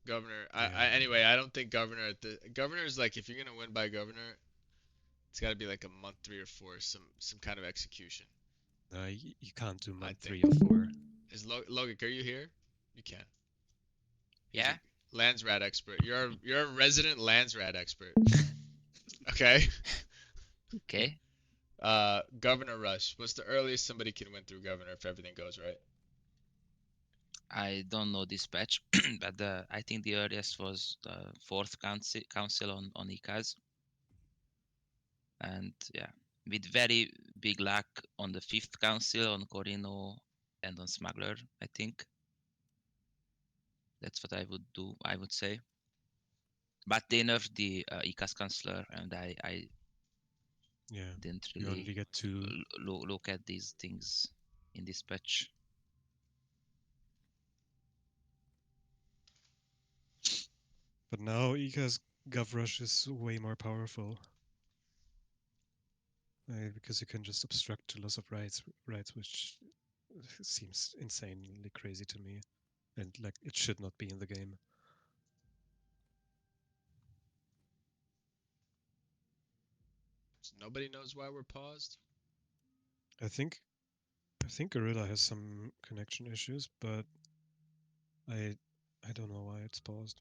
governor. Anyway, I don't think governor at the governor is like if you're gonna win by governor, it's got to be like a month 3 or 4, some kind of execution. you can't do month think. 3 or 4. Is Logic, are you here? You can. He's Yeah. a Landsrat expert. You're a resident Landsrat expert. Okay. Okay. Governor Rush. What's the earliest somebody can win through governor if everything goes right? I don't know this patch, but I think the earliest was the fourth council on Ikaz. And yeah, with very big luck on the fifth council on Corrino and on Smuggler, I think. That's what I would do, I would say. But they nerfed the Ikaz Counselor, and I Yeah, didn't you really only get 2. look at these things in this patch. But now Ika's GovRush is way more powerful. Because you can just obstruct to loss of rights, which seems insanely crazy to me. And like it should not be in the game. So nobody knows why we're paused. I think Gorilla has some connection issues, but I don't know why it's paused.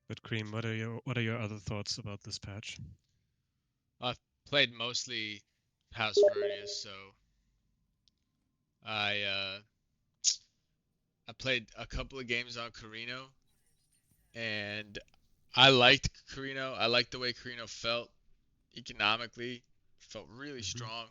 But Cream, what are your other thoughts about this patch? I've played mostly House Vernius, so I played a couple of games on Corrino, and I liked Corrino. I liked the way Corrino felt economically. Felt really strong.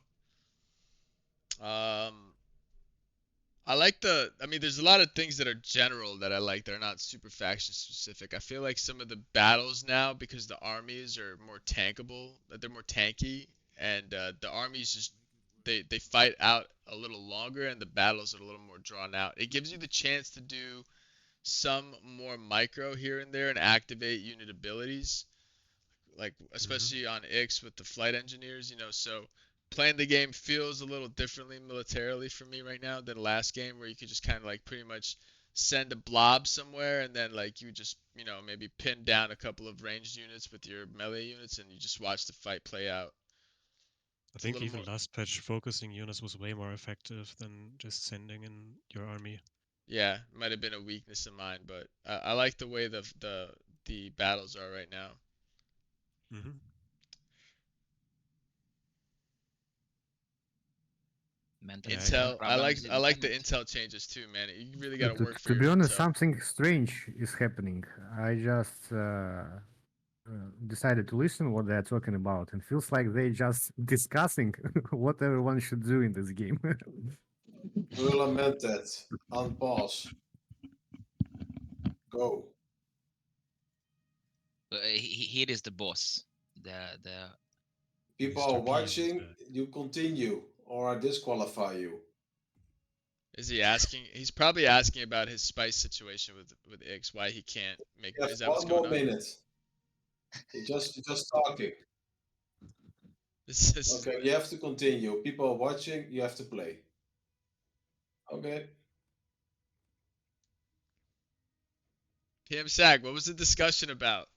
I like I mean, there's a lot of things that are general that I like that are not super faction specific. I feel like some of the battles now, because the armies are more tankable, that they're more tanky, and the armies just they fight out a little longer, and the battles are a little more drawn out. It gives you the chance to do some more micro here and there and activate unit abilities, like especially on Ix with the flight engineers, so playing the game feels a little differently militarily for me right now than last game where you could just kind of like pretty much send a blob somewhere and then like you just, maybe pin down a couple of ranged units with your melee units and you just watch the fight play out. I think even last patch focusing units was way more effective than just sending in your army. Yeah, might have been a weakness of mine, but I like the way the battles are right now. Intel, I like the intel changes too, man. You really got to work for To your be honest, intel. something strange is happening. I just decided to listen what they're talking about, and feels like they just discussing what everyone should do in this game. We will amend that. Unpause. Go. Here is the boss. The People Mr. are P is watching. back. You continue, or I disqualify you. Is he asking? He's probably asking about his spice situation with Ix. Why he can't make? You have Is that what's one going more on? minute. You're just talking. This is Okay, you have to continue. People are watching. You have to play. Okay. PM Sag. What was the discussion about?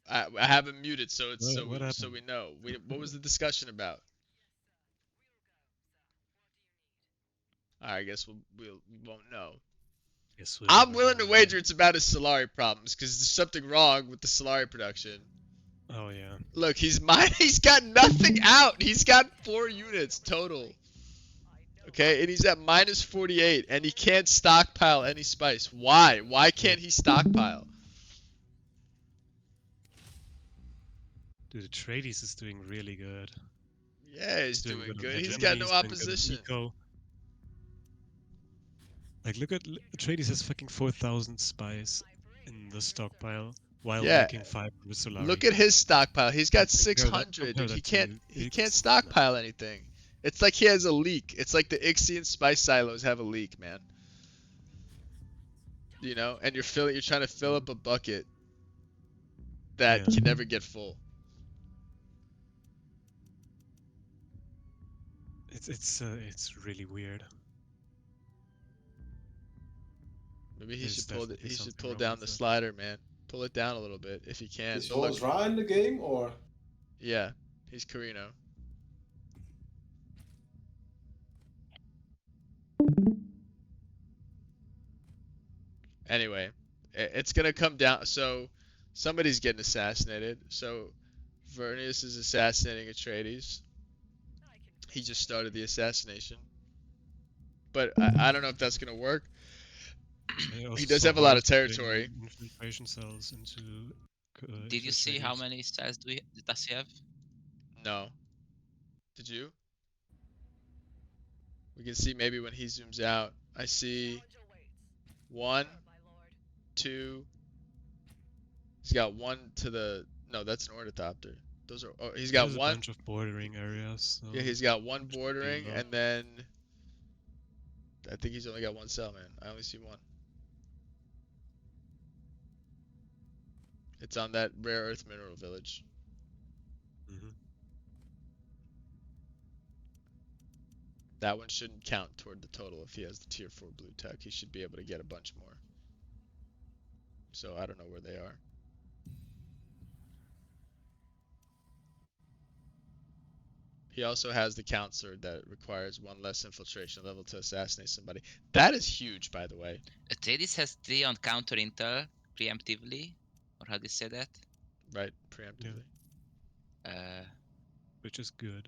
I have him muted, so it's What so happened? we know. What was the discussion about? I guess we won't know. Yes, we'll I'm never willing to know. wager it's about his Solari problems because there's something wrong with the Solari production. Oh yeah. Look, he's got nothing out. He's got 4 units total. Okay, and he's at minus 48, and he can't stockpile any spice. Why? Why can't he stockpile? Dude, Atreides is doing really good. Yeah, he's Doing doing good on good. He's got hegemony. no He's doing good on opposition. eco. Like, look at Atreides has fucking 4,000 spies in the stockpile while Yeah, making 500 Solari. look at his stockpile. He's got Compare 600, dude. that He to can't Ix. stockpile anything. It's like he has a leak. It's like the Ixian spice silos have a leak, man. You know, and you're trying to fill up a bucket that Yeah. can never get full. It's really weird. Maybe he There's should definitely he should something pull wrong down with the it. slider, man. Pull it down a little bit if you can. Is But look, Volos Ra in the game, or yeah, he's Corrino. Anyway, it's gonna come down. So somebody's getting assassinated. So Vernius is assassinating Atreides. He just started the assassination. But I don't know if that's gonna work. I He also does saw have a lot of Horus territory. putting infiltration cells into Did you see how Atreides. many styles does he have? No. Did you? We can see maybe when he zooms out. I see 1, 2. He's got 1 to the. No, that's an ornithopter. Those are. Oh, he's got There's a 1. bunch of bordering areas. So Yeah, he's got 1 should be bordering, enough. and then I think he's only got 1 cell, man. I only see 1. It's on that rare earth mineral village. Hmm. That one shouldn't count toward the total if he has the tier 4 blue tech. He should be able to get a bunch more. So I don't know where they are. He also has the counselor that requires 1 less infiltration level to assassinate somebody. That is huge, by the way. Atreides has 3 on counter intel preemptively, or how do you say that? Right, preemptively. Which is good.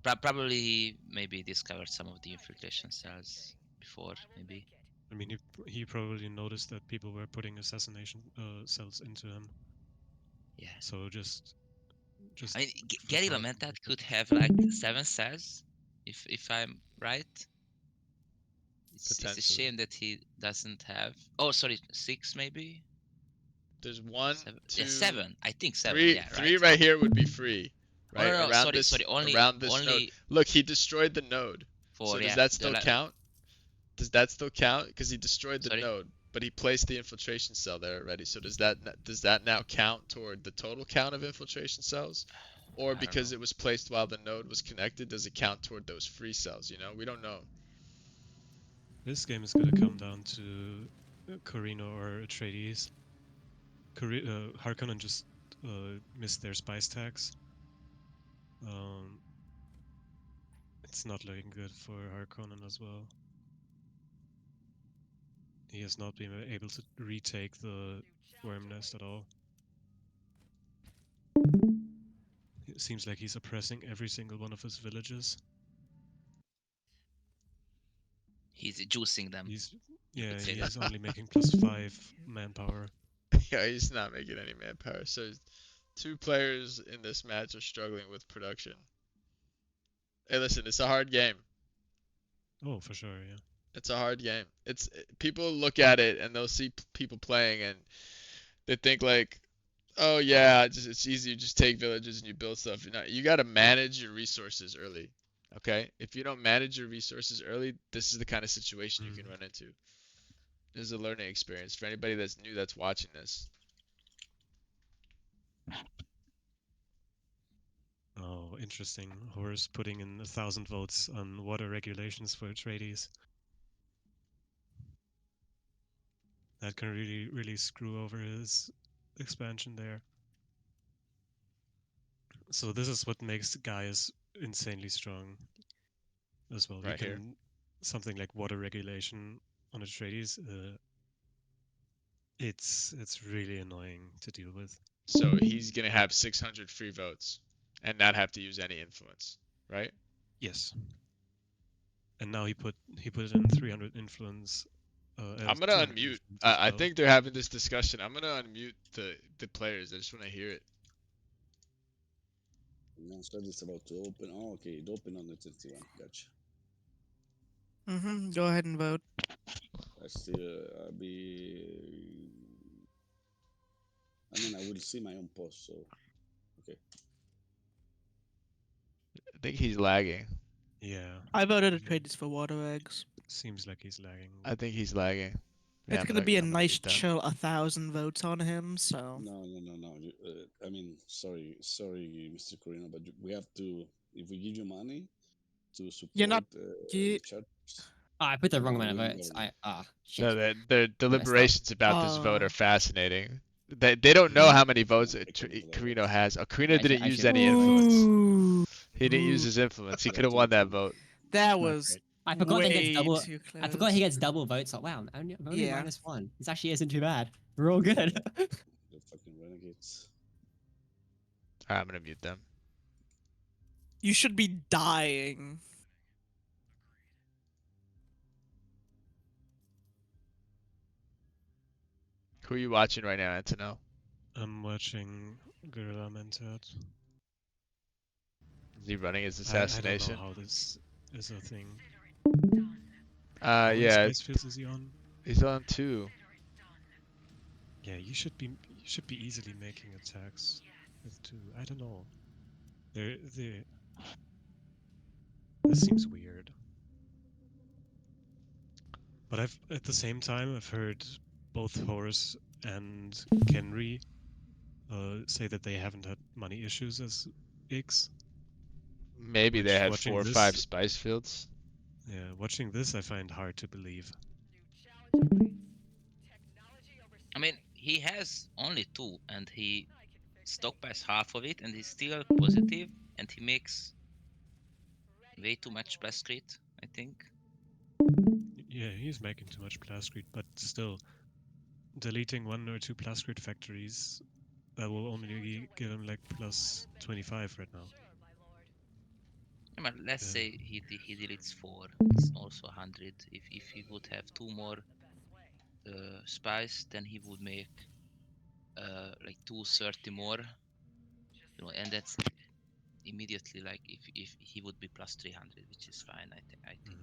Probably maybe discovered some of the infiltration cells before, maybe. I mean, he probably noticed that people were putting assassination cells into him. Yeah. So just. I mean, for Gary fraud. Lamentat could have like 7 cells, if I'm right. It's a Potentially. shame that he doesn't have. Oh, sorry, 6 maybe. There's 1, 7. 2, Yeah, 7. I think 7. 3. Yeah, 3 right. right here would be free. Oh, Right no, around sorry, this sorry. Only node. Look, he destroyed the node. So 4. does Yeah, that still count? Does that still count? Because he destroyed the Sorry? node, but he placed the infiltration cell there already. So does that now count toward the total count of infiltration cells? Or I don't because know. it was placed while the node was connected, does it count toward those free cells? You know, we don't know. This game is gonna come down to Corrino or Atreides. Harkonnen just missed their spice tags. It's not looking good for Harkonnen as well. He has not been able to retake the worm nest at all. It seems like he's oppressing every single one of his villages. He's juicing them. He's only making +5 manpower. Yeah, he's not making any manpower. So 2 players in this match are struggling with production. Hey, listen, it's a hard game. Oh, for sure, yeah. It's a hard game. People look at it and they'll see people playing and they think like, oh yeah, it's easy. You just take villages and you build stuff. You got to manage your resources early. Okay? If you don't manage your resources early, this is the kind of situation you can run into. This is a learning experience for anybody that's new that's watching this. Oh, interesting. Horus putting in 1,000 votes on water regulations for Atreides. That can really screw over his expansion there. So this is what makes Gaius insanely strong as well. You Right here. can something like water regulation on Atreides. It's really annoying to deal with. So he's gonna have 600 free votes and not have to use any influence, right? Yes. And now he put in 300 influence. I'm gonna 200 unmute. influence as I well. think they're having this discussion. I'm gonna unmute the players. I just want to hear it. No, study's about to open. Oh, okay, it opened on the 21. Gotcha. Go ahead and vote. I still I mean, I will see my own post, so okay. I think he's lagging. Yeah, I voted Atreides for water eggs. seems like he's lagging. I think he's lagging. Yeah, It's I'm gonna be a gonna nice mute them. chill 1,000 votes on him. So No. I mean, sorry, Mr. Corrino, but we have to. If we give you money to support You're not- the churches, Oh, I put the wrong No, amount of we votes. don't. Shit. No, the deliberations about this vote Oh. are fascinating. They don't know how many votes Yeah, I can do that. Carino has. Oh, Carino didn't I use should any vote. influence. Ooh, He didn't use his influence. He could have won that vote. that Not was great. I forgot that he gets way double. too close. I forgot he gets double votes. Like, wow, I'm only Yeah. -1. This actually isn't too bad. We're all good. The fucking renegades. Alright, I'm gonna mute them. You should be dying. Who are you watching right now, Antonio? I'm watching Guerrilla Mentat. Is he running his I assassination? don't know how this is a thing. Uh, How many yeah, spice fields is he on? he's on 2. Yeah, you should be easily making attacks with 2. I don't know. This seems weird. But at the same time I've heard both Horus and Kenry say that they haven't had money issues as Ix. Maybe they Which, had watching 4 or this- 5 spice fields. Yeah, watching this I find hard to believe. I mean, he has only 2, and he stockpiles half of it, and he's still positive, and he makes way too much plascrete, I think. Yeah, he's making too much plascrete, but still, deleting 1 or 2 plascrete factories, that will only give him like plus 25 right now. I mean, let's Yeah. say he deletes 4. It's also 100. If he would have 2 more spies, then he would make like 230 more. You know, and that's immediately like if he would be plus 300, which is fine. I think.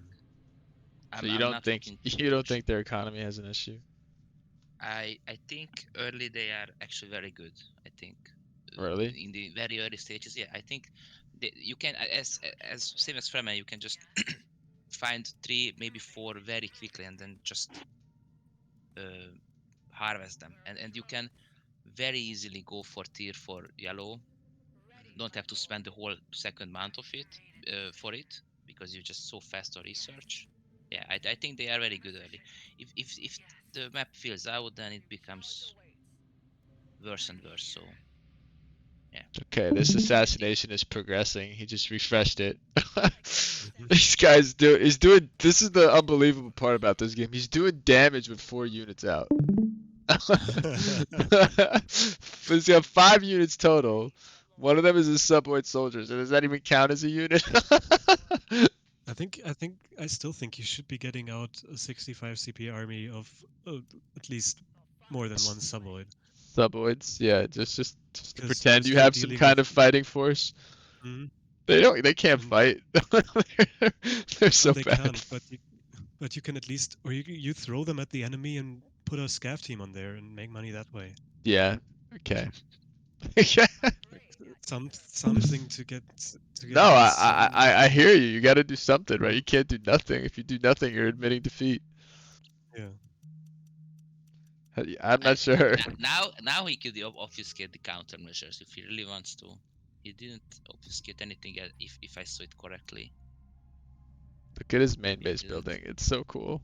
So you I'm don't not think looking too you don't much. think their economy has an issue? I think early they are actually very good. I think Early? in the very early stages. Yeah, I think you can as same as Fremen, you can just find 3 maybe 4 very quickly and then just harvest them, and you can very easily go for tier 4 yellow. Don't have to spend the whole second month of it for it, because you're just so fast on research. Yeah, I think they are very good early. If the map fills out, then it becomes worse and worse. So yeah. Okay, this assassination is progressing. He just refreshed it. These guys he's doing, this is the unbelievable part about this game. He's doing damage with 4 units out. He's got 5 units total. One of them is his subword soldiers, and does that even count as a unit? I still think you should be getting out a 65 CP army of at least more than 1 suboid. Subwards, yeah, just to 'Cause pretend you you're have some dealing kind with- of fighting force. Mhm. They can't And- fight. They're so they bad. can't, but But you can at least, or you throw them at the enemy and put a scav team on there and make money that way. Yeah. Okay. Something to get No, these. I hear you. You got to do something, right? You can't do nothing. If you do nothing, you're admitting defeat. Yeah. I'm not sure. Now he could obfuscate the countermeasures if he really wants to. He didn't obfuscate anything, if I saw it correctly. Look at his main He base didn't. building. It's so cool.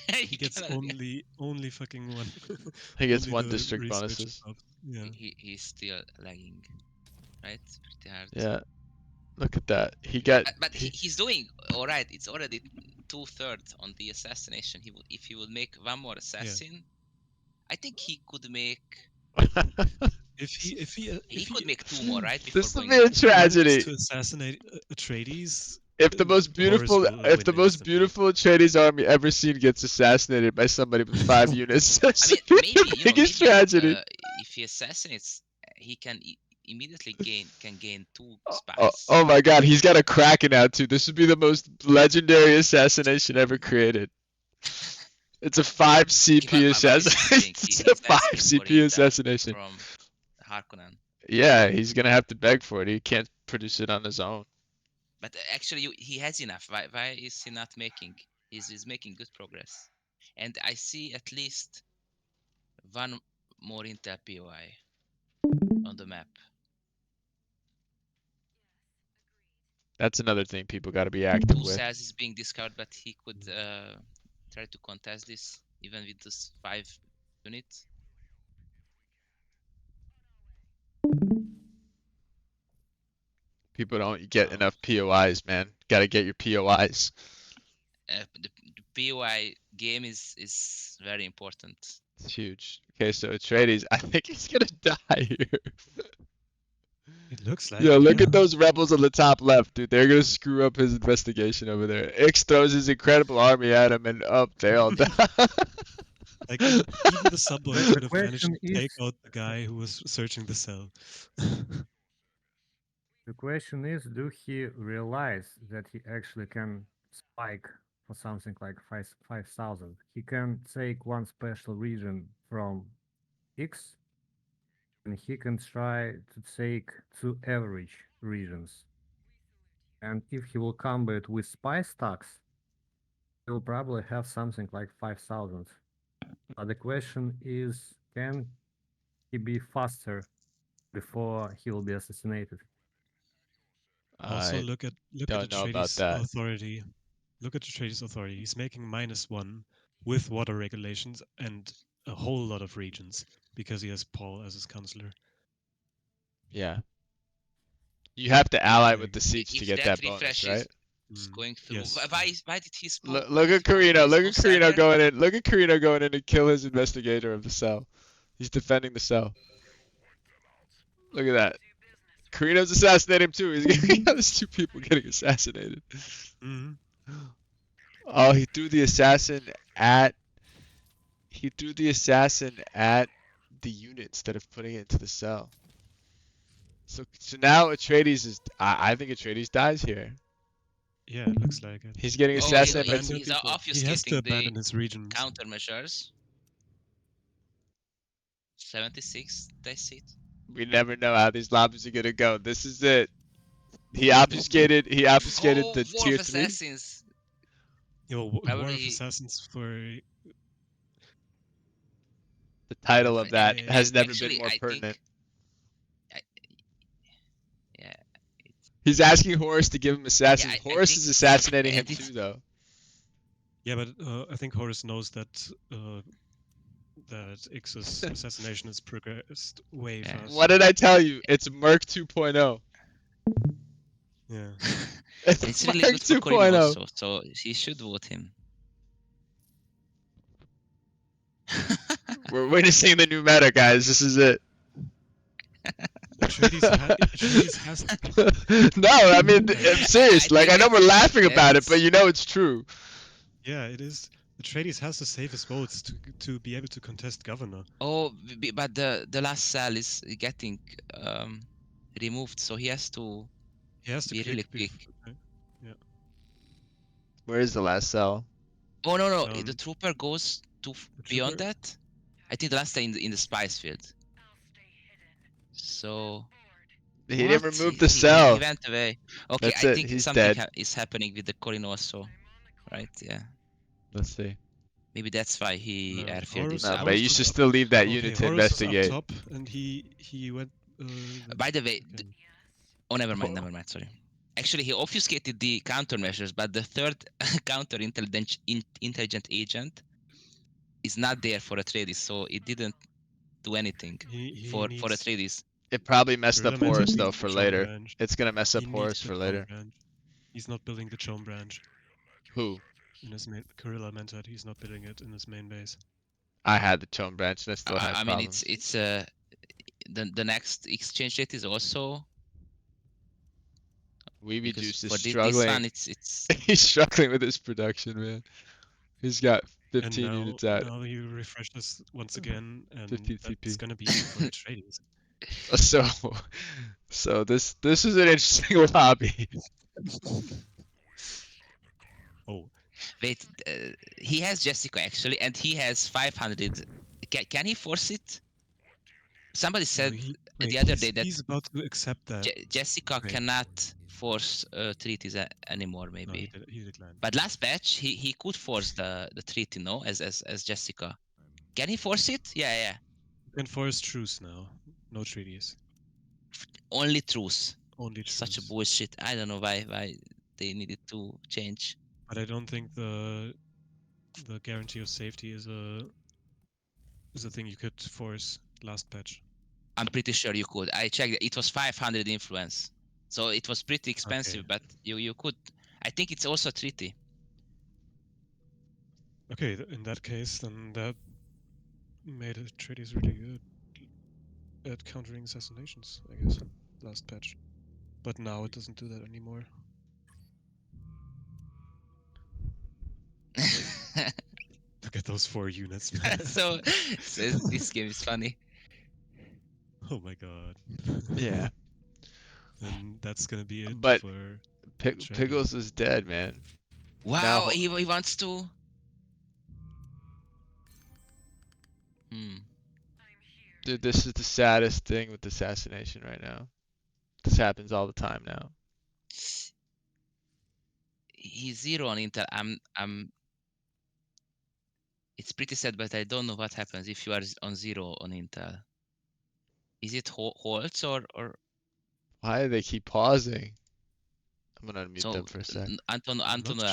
He gets only fucking one. He gets only one the district research bonuses. hub. Yeah. He's still lagging, right? Pretty hard. Yeah. Look at that. He got. But he's doing all right. It's already 2/3 on the assassination. If he would make one more assassin, I think he could make. If He could make 2 more, right? This Before would going be a tragedy. to assassinate Atreides, If the most beautiful, will if win the most instantly. beautiful Atreides army ever seen gets assassinated by somebody with 5 units, I that's mean, maybe the biggest tragedy. if he assassinates, he can immediately gain 2 Oh, spies. oh my God, he's got a Kraken out too. This would be the most legendary assassination ever created. It's a 5 CP assassination. It's a 5 CP assassination. From Harkonnen. Yeah, he's gonna have to beg for it. He can't produce it on his own. But actually, he has enough. Why is he not making? He's making good progress. And I see at least one more Intel POI on the map. That's another thing people got to be active 2 with. cells is being discovered, but he could try to contest this even with this 5 units. People don't get enough POIs, man. Got to get your POIs. The POI game is very important. It's huge. Okay, so Atreides, I think he's gonna die here. It looks like. Yo, look yeah. at those rebels on the top left, dude. They're gonna screw up his investigation over there. Ix throws his incredible army at him, and up they all die. Like even the subway could have managed question to take is- out the guy who was searching the cell. The question is, do he realize that he actually can spike for something like 5,000? He can take one special region from X, and he can try to take 2 average regions. And if he will combat with spy stacks, he will probably have something like 5,000. But the question is, can he be faster before he will be assassinated? Also, I look at don't know about Atreides' that. authority. Look at Atreides' authority. He's making -1 with water regulations and a whole lot of regions because he has Paul as his counselor. Yeah. You have to ally with Like, the siege to If get that bonus, refresh right? is going through. Yes. Why did he spawn? Look at Corrino. Look at Corrino going in. Look at Corrino going in to kill his investigator of the cell. He's defending the cell. Look at that. Corrino's assassinating him too. There's 2 people getting assassinated. Mhm. Oh, he threw the assassin at the unit instead of putting it into the cell. So now Atreides is. I think Atreides dies here. Yeah, it looks like it. He's getting Oh, assassinated by he's 2 He's people. He has to obfuscating abandon the his regions. countermeasures. 76, they see it. We never know how these lobbies are gonna go. This is it. He obfuscated the War tier of 3. Assassins. Yo, War of Probably- Assassins for The title of that And has never Actually, been more I pertinent. think, yeah, He's asking Horus to give him assassins. I Horus think- is assassinating him and it's- too, though. yeah, but I think Horus knows that Ix's assassination has progressed way Yeah. fast. What did I tell you? It's Merc 2.0. Yeah. it's really Merc good for Corrino 2.0. also, so he should vote him. We're witnessing the new meta, guys. This is it. Atreides has. No, I mean, I'm serious. Like, I know we're laughing about it, but it's- you know it's true. Yeah, it is. Atreides has the safest votes to be able to contest governor. Oh, but the last cell is getting removed, so he has to He has to be really click quick. Yeah. Where is the last cell? Oh no, the Um, trooper goes to the beyond trooper- that. I think the last time in the spice field. So He didn't what? remove the He cell. went away. Okay, That's I it. think He's something dead. is happening with the Corrino also, right? Yeah, Let's see. maybe that's why he No, airfield Horus- is No, up. but you Horus should was up- still leave that Okay, unit to Horus was investigate. up top, and he went. By the way, okay. oh never Ho- mind. Sorry. Actually, he obfuscated the countermeasures, but the third intelligent agent is not there for Atreides, so it didn't do anything He for needs Atreides. It probably messed Gorilla up Mentat Horus though needs the for Chom later. branch. It's gonna mess up He needs Horus the for Chom later. branch. He's not building the Chom branch Who? in his main Gorilla Mentat. He's not building it in his main base. I had the Tone branch and I still had I mean, problems. it's the next exchange rate is also Weeby because Juice is for this struggling. one it's He's struggling with his production, man. He's got And 15 now, units out. now you refresh this once again, and 15 that's CP. gonna be it for Atreides. So this is an interesting hobby. Oh, wait. He has Jessica actually, and he has 500. Can he force it? Somebody said the other day that he's about to accept that. Jessica Wait. cannot force treaties anymore, No, maybe. he declined. But last batch he could force the treaty, no, as Jessica. Can he force it? Yeah. You can force truce now. No treaties. Only truce. Only truce. Such a bullshit. I don't know why they needed to change. But I don't think the guarantee of safety is a thing you could force last patch. I'm pretty sure you could. I checked. It was 500 influence, so it was pretty expensive. Okay. But you could. I think it's also a treaty. Okay, in that case, then that made Atreides really good at countering assassinations, I guess, last patch. But now it doesn't do that anymore. Look at those 4 units, man. so this game is funny. Oh my god. Yeah. And that's gonna be it But for Piggles is dead, man. Wow, Now- he wants to. Dude, this is the saddest thing with assassination right now. This happens all the time now. He's 0 on Intel. I'm. It's pretty sad, but I don't know what happens if you are on 0 on Intel. Is it halts or? Why do they keep pausing? I'm gonna unmute So them for a sec. Antonio,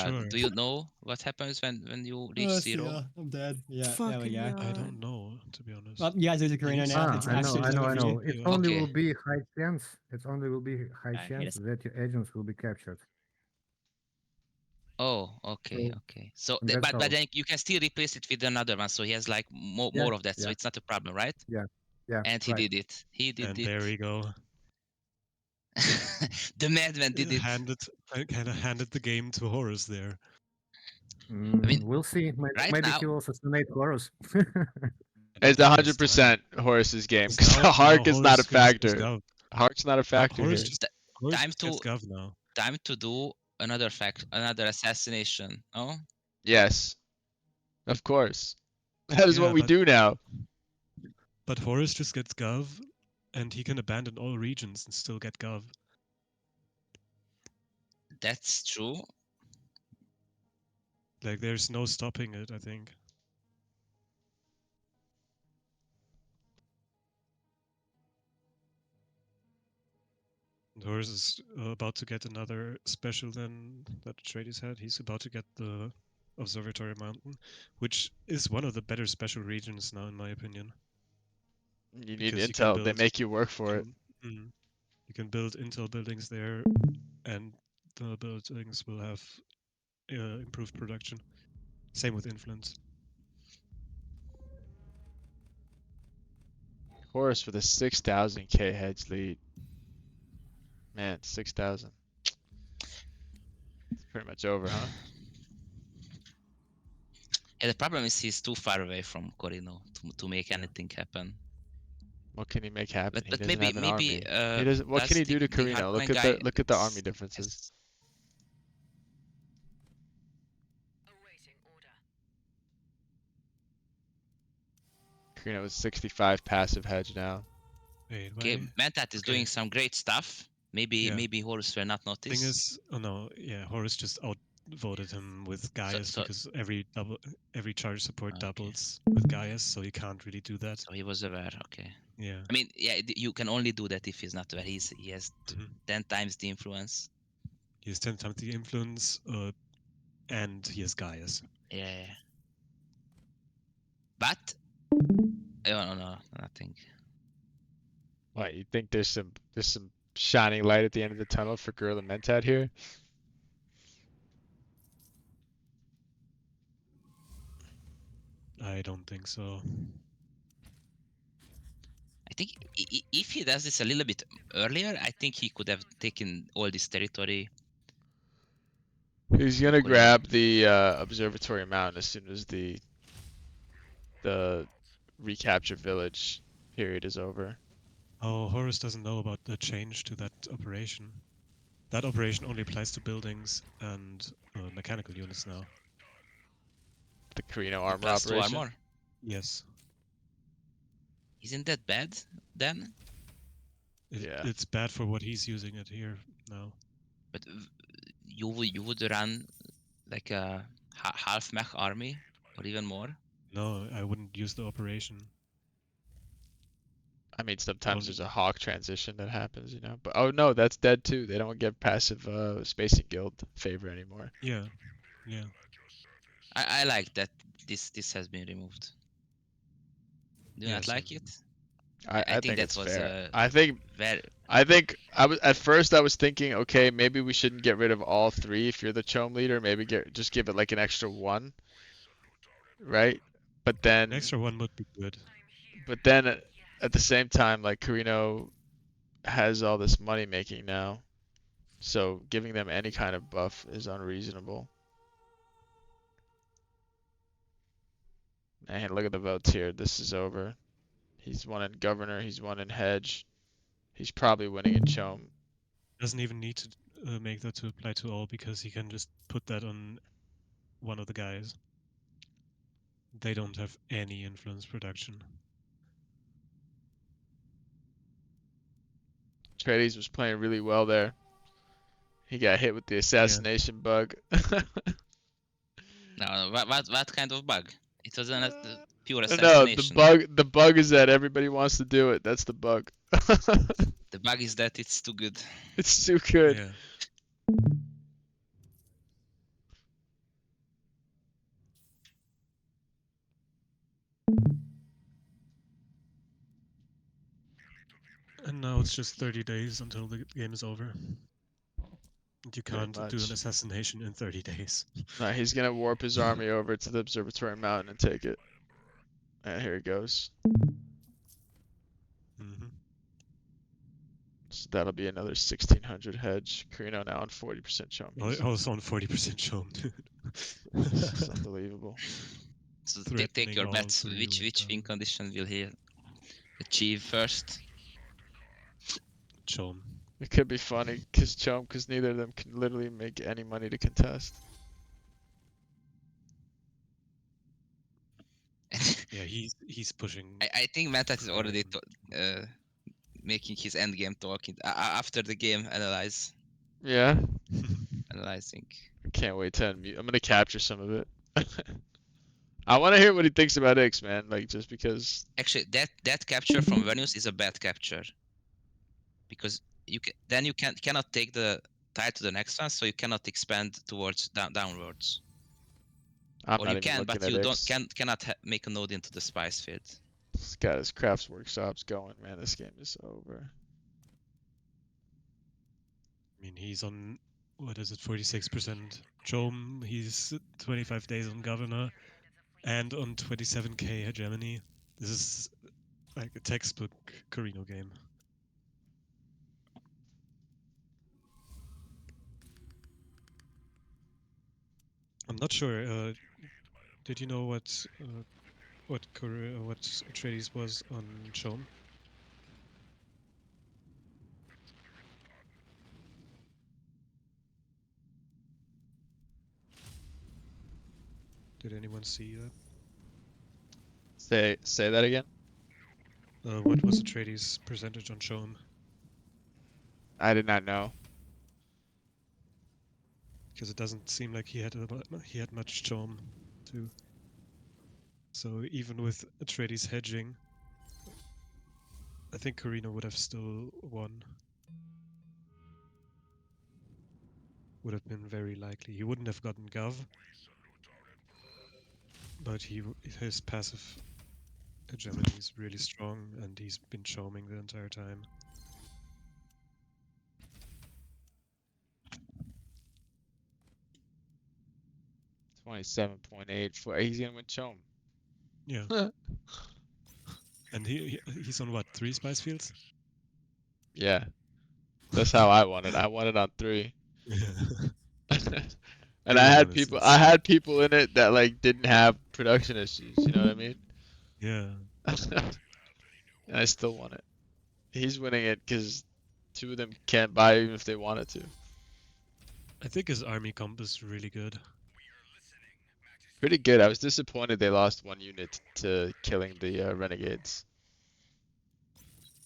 sure. do you know what happens when you reach 0? I'm dead. Yeah, there we Fucking go. I God. don't know, to be honest. Well, you guys lose a Corrino now. It's I know, actually I know. GG. It only Okay. will be high chance. It only will be high I hate chance it. that your agents will be captured. Oh, okay. So, that's but all. then you can still replace it with another one. So he has like more of that. So yeah. it's not a problem, right? Yeah, And he right. did it. He did And it. there we go. The madman did it. Kind of handed the game to Horus there. mean, We'll see. right Maybe now- he will assassinate Horus. It's Yes, 100% Horus's game Because because now Hark is not a Horus gets factor. Gov. Hark's not a factor Horus here. just, Horus Time just gets to- Gov now. Time to do another assassination. Oh, Yes. Of course. That is Yeah, what we but- do now. But Horus just gets Gov, and he can abandon all regions and still get Gov. that's true. Like, there's no stopping it, I think. And Horus is about to get another special then that Atreides had. He's about to get the Observatory Mountain, which is one of the better special regions now, in my opinion. You need Because you can intel. They build- make you work for it. You can build intel buildings there, and the buildings will have improved production. Same with influence. Horus with a 6,000k hedge lead. Man, 6,000. It's pretty much over, huh? Yeah, the problem is he's too far away from Corrino to make anything happen. What can he make happen? But He doesn't maybe have an army. He uh, doesn't. What can he do to the Corrino? Harkonnen Look guy at the is- army differences. Corrino with 65 passive hedge now. Wait, Okay, why? Mentat is doing Okay. some great stuff. Maybe Yeah. maybe Horus will not notice. Thing is, oh no, yeah, Horus just outvoted him with Gaius so- because every charge support Okay. doubles with Gaius, so he can't really do that. So he was aware. Okay. Yeah. I mean, yeah, you can only do that if he's not aware. He has Mhm. 10 times the influence. He has 10 times the influence, and he has Gaius. Yeah. But no, nothing. What, you think there's some shining light at the end of the tunnel for Gorilla Mentat here? I don't think so. I think if he does this a little bit earlier, I think he could have taken all this territory. He's gonna Corrino. grab the observatory mountain as soon as the recapture village period is over. Oh, Horus doesn't know about the change to that operation. That operation only applies to buildings and mechanical units now. The Corrino armor Plus 2 operation. armor. Yes. Isn't that bad then? Yeah. It's bad for what he's using it here now. But you would run like a half mech army or even more. No, I wouldn't use the operation. I mean, sometimes Only- there's a hawk transition that happens, you know. But oh no, that's dead too. They don't get passive spacing guild favor anymore. Yeah, yeah. I like that this has been removed. Do you Yeah, not so- like it? I think that it's was fair. I think very. I was at first I was thinking, okay, maybe we shouldn't get rid of all three if you're the Chom leader. Maybe just give it like an extra one, right? But then An extra one would be good. But then at the same time, like Corrino has all this money making now, so giving them any kind of buff is unreasonable. And look at the votes here. This is over. He's won in governor. He's won in hedge. He's probably winning in Chom. Doesn't even need to make that to apply to all because he can just put that on one of the guys. They don't have any influence production. Atreides was playing really well there. He got hit with the assassination bug. No, what kind of bug? It was a pure No, assassination. the bug is that everybody wants to do it. That's the bug. The bug is that it's too good. It's too good. Yeah. And now it's just 30 days until the game is over. And you Pretty can't do much. an assassination in 30 days. No, he's gonna warp his army over to the observatory mountain and take it. And here he goes. Mm-hmm. So that'll be another 1600 hedge. Corrino now on 40% chummies. Also on 40% shown, dude. This is unbelievable. So take Threatening your all bets. three Which with win condition will he achieve first? Chom. It could be funny because neither of them can literally make any money to contest. Yeah, he's pushing. I think Mentat is already making his endgame talk after the game analyzing. Yeah, I can't wait to unmute. I'm gonna capture some of it. I want to hear what he thinks about Ix, man. Like just because. Actually, that capture from Vernius is a bad capture because you cannot take the tile to the next one, so you cannot expand towards downwards. I'm Or not you even can, looking but at you Ix. cannot make a node into the spice field. He's got his crafts workshops going, man. This game is over. I mean, he's on, what is it, 46% Chom. He's 25 days on Governor and on 27k hegemony. This is like a textbook Corrino game. I'm not sure. Did you know what Atreides was on Chom? Did anyone see that? Say that again. What was Atreides' percentage on Show 'em? I did not know. Because it doesn't seem like he had much Show 'em too. So even with Atreides hedging, I think Corrino would have still won. Would have been very likely. He wouldn't have gotten Gov, but his passive hegemony is really strong, and he's been choming the entire time. $27.8 for he's gonna win Chom. Yeah. And he's on what, 3 spice fields? Yeah. That's how I won it. I won it on 3. And I had people in it that like didn't have production issues, you know what I mean? Yeah. And I still won it. He's winning it because 2 of them can't buy even if they wanted to. I think his army comp is really good. Pretty good. I was disappointed they lost 1 unit to killing the renegades.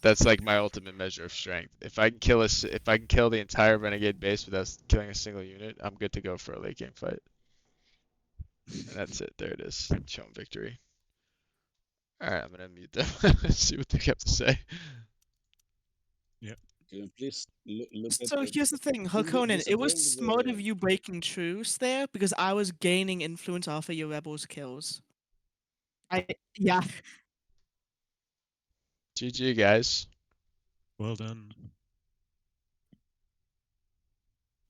That's like my ultimate measure of strength. If I can kill the entire renegade base without killing a single unit, I'm good to go for a late game fight. And that's it. There it is. Shown victory. Alright, I'm gonna mute them. See what they have to say. Can you please look at So here's the thing, Harkonnen, it was smart of you breaking truce there because I was gaining influence off of your rebels' kills. Yeah. GG, guys. Well done.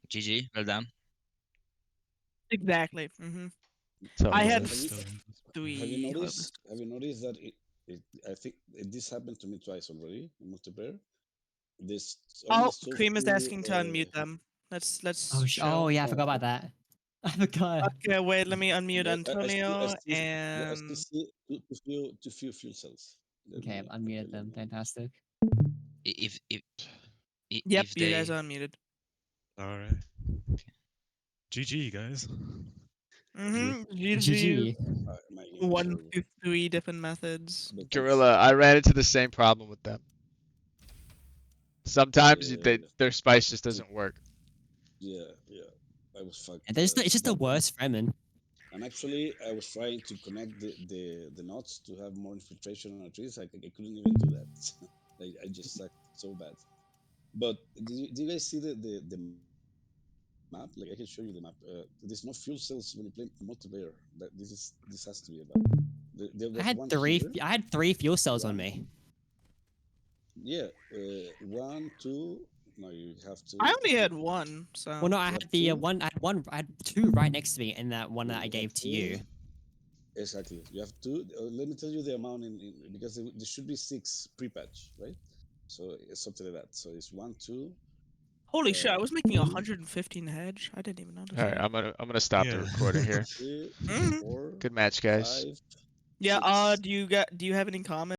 GG, well done. Exactly. Mm-hmm. Tell I me had this. 3 Have you harvests. noticed that I think this happened to me twice already in multiplayer. This Oh, only so Cream is few, asking to unmute them. Let's Oh, show. yeah, I forgot about that. I forgot. Okay, wait, let me unmute but Antonio I still and see too few fuel cells. Let Okay, me- I've unmuted okay, them. let me- Fantastic. If yep, if you they guys are unmuted. Alright. GG, guys. Mm-hmm. GG. GG. my game is 1 over. to 3 different methods. But thanks. Gorilla, I ran into the same problem with them. Sometimes Yeah. their spice just doesn't work. Yeah, I was fucked. It's just the but- worst Fremen. And actually, I was trying to connect the knots to have more infiltration on the trees. I couldn't even do that. I just sucked so bad. But do you guys see the map? Like I can show you the map. There's no fuel cells when you play multiplayer. This has to be a bug. There was one here. I had 3 fuel cells on One. me. Yeah, 1, 2. No, you have to. I only had 1, so. Well, no, I You had have the two? I had 2 right next to me, and that one that I You gave have to you. Exactly. You have 2. Let me tell you the amount because there should be 6 pre-patch, right? So it's something like that. So it's 1, 2. Holy shit, I was making 3, 115 hedge. I didn't even notice. Alright, that. I'm gonna stop the Yeah. recording here. 3, Mhm. 4, Good match, guys. 5, Yeah. 6. Do you have any comments?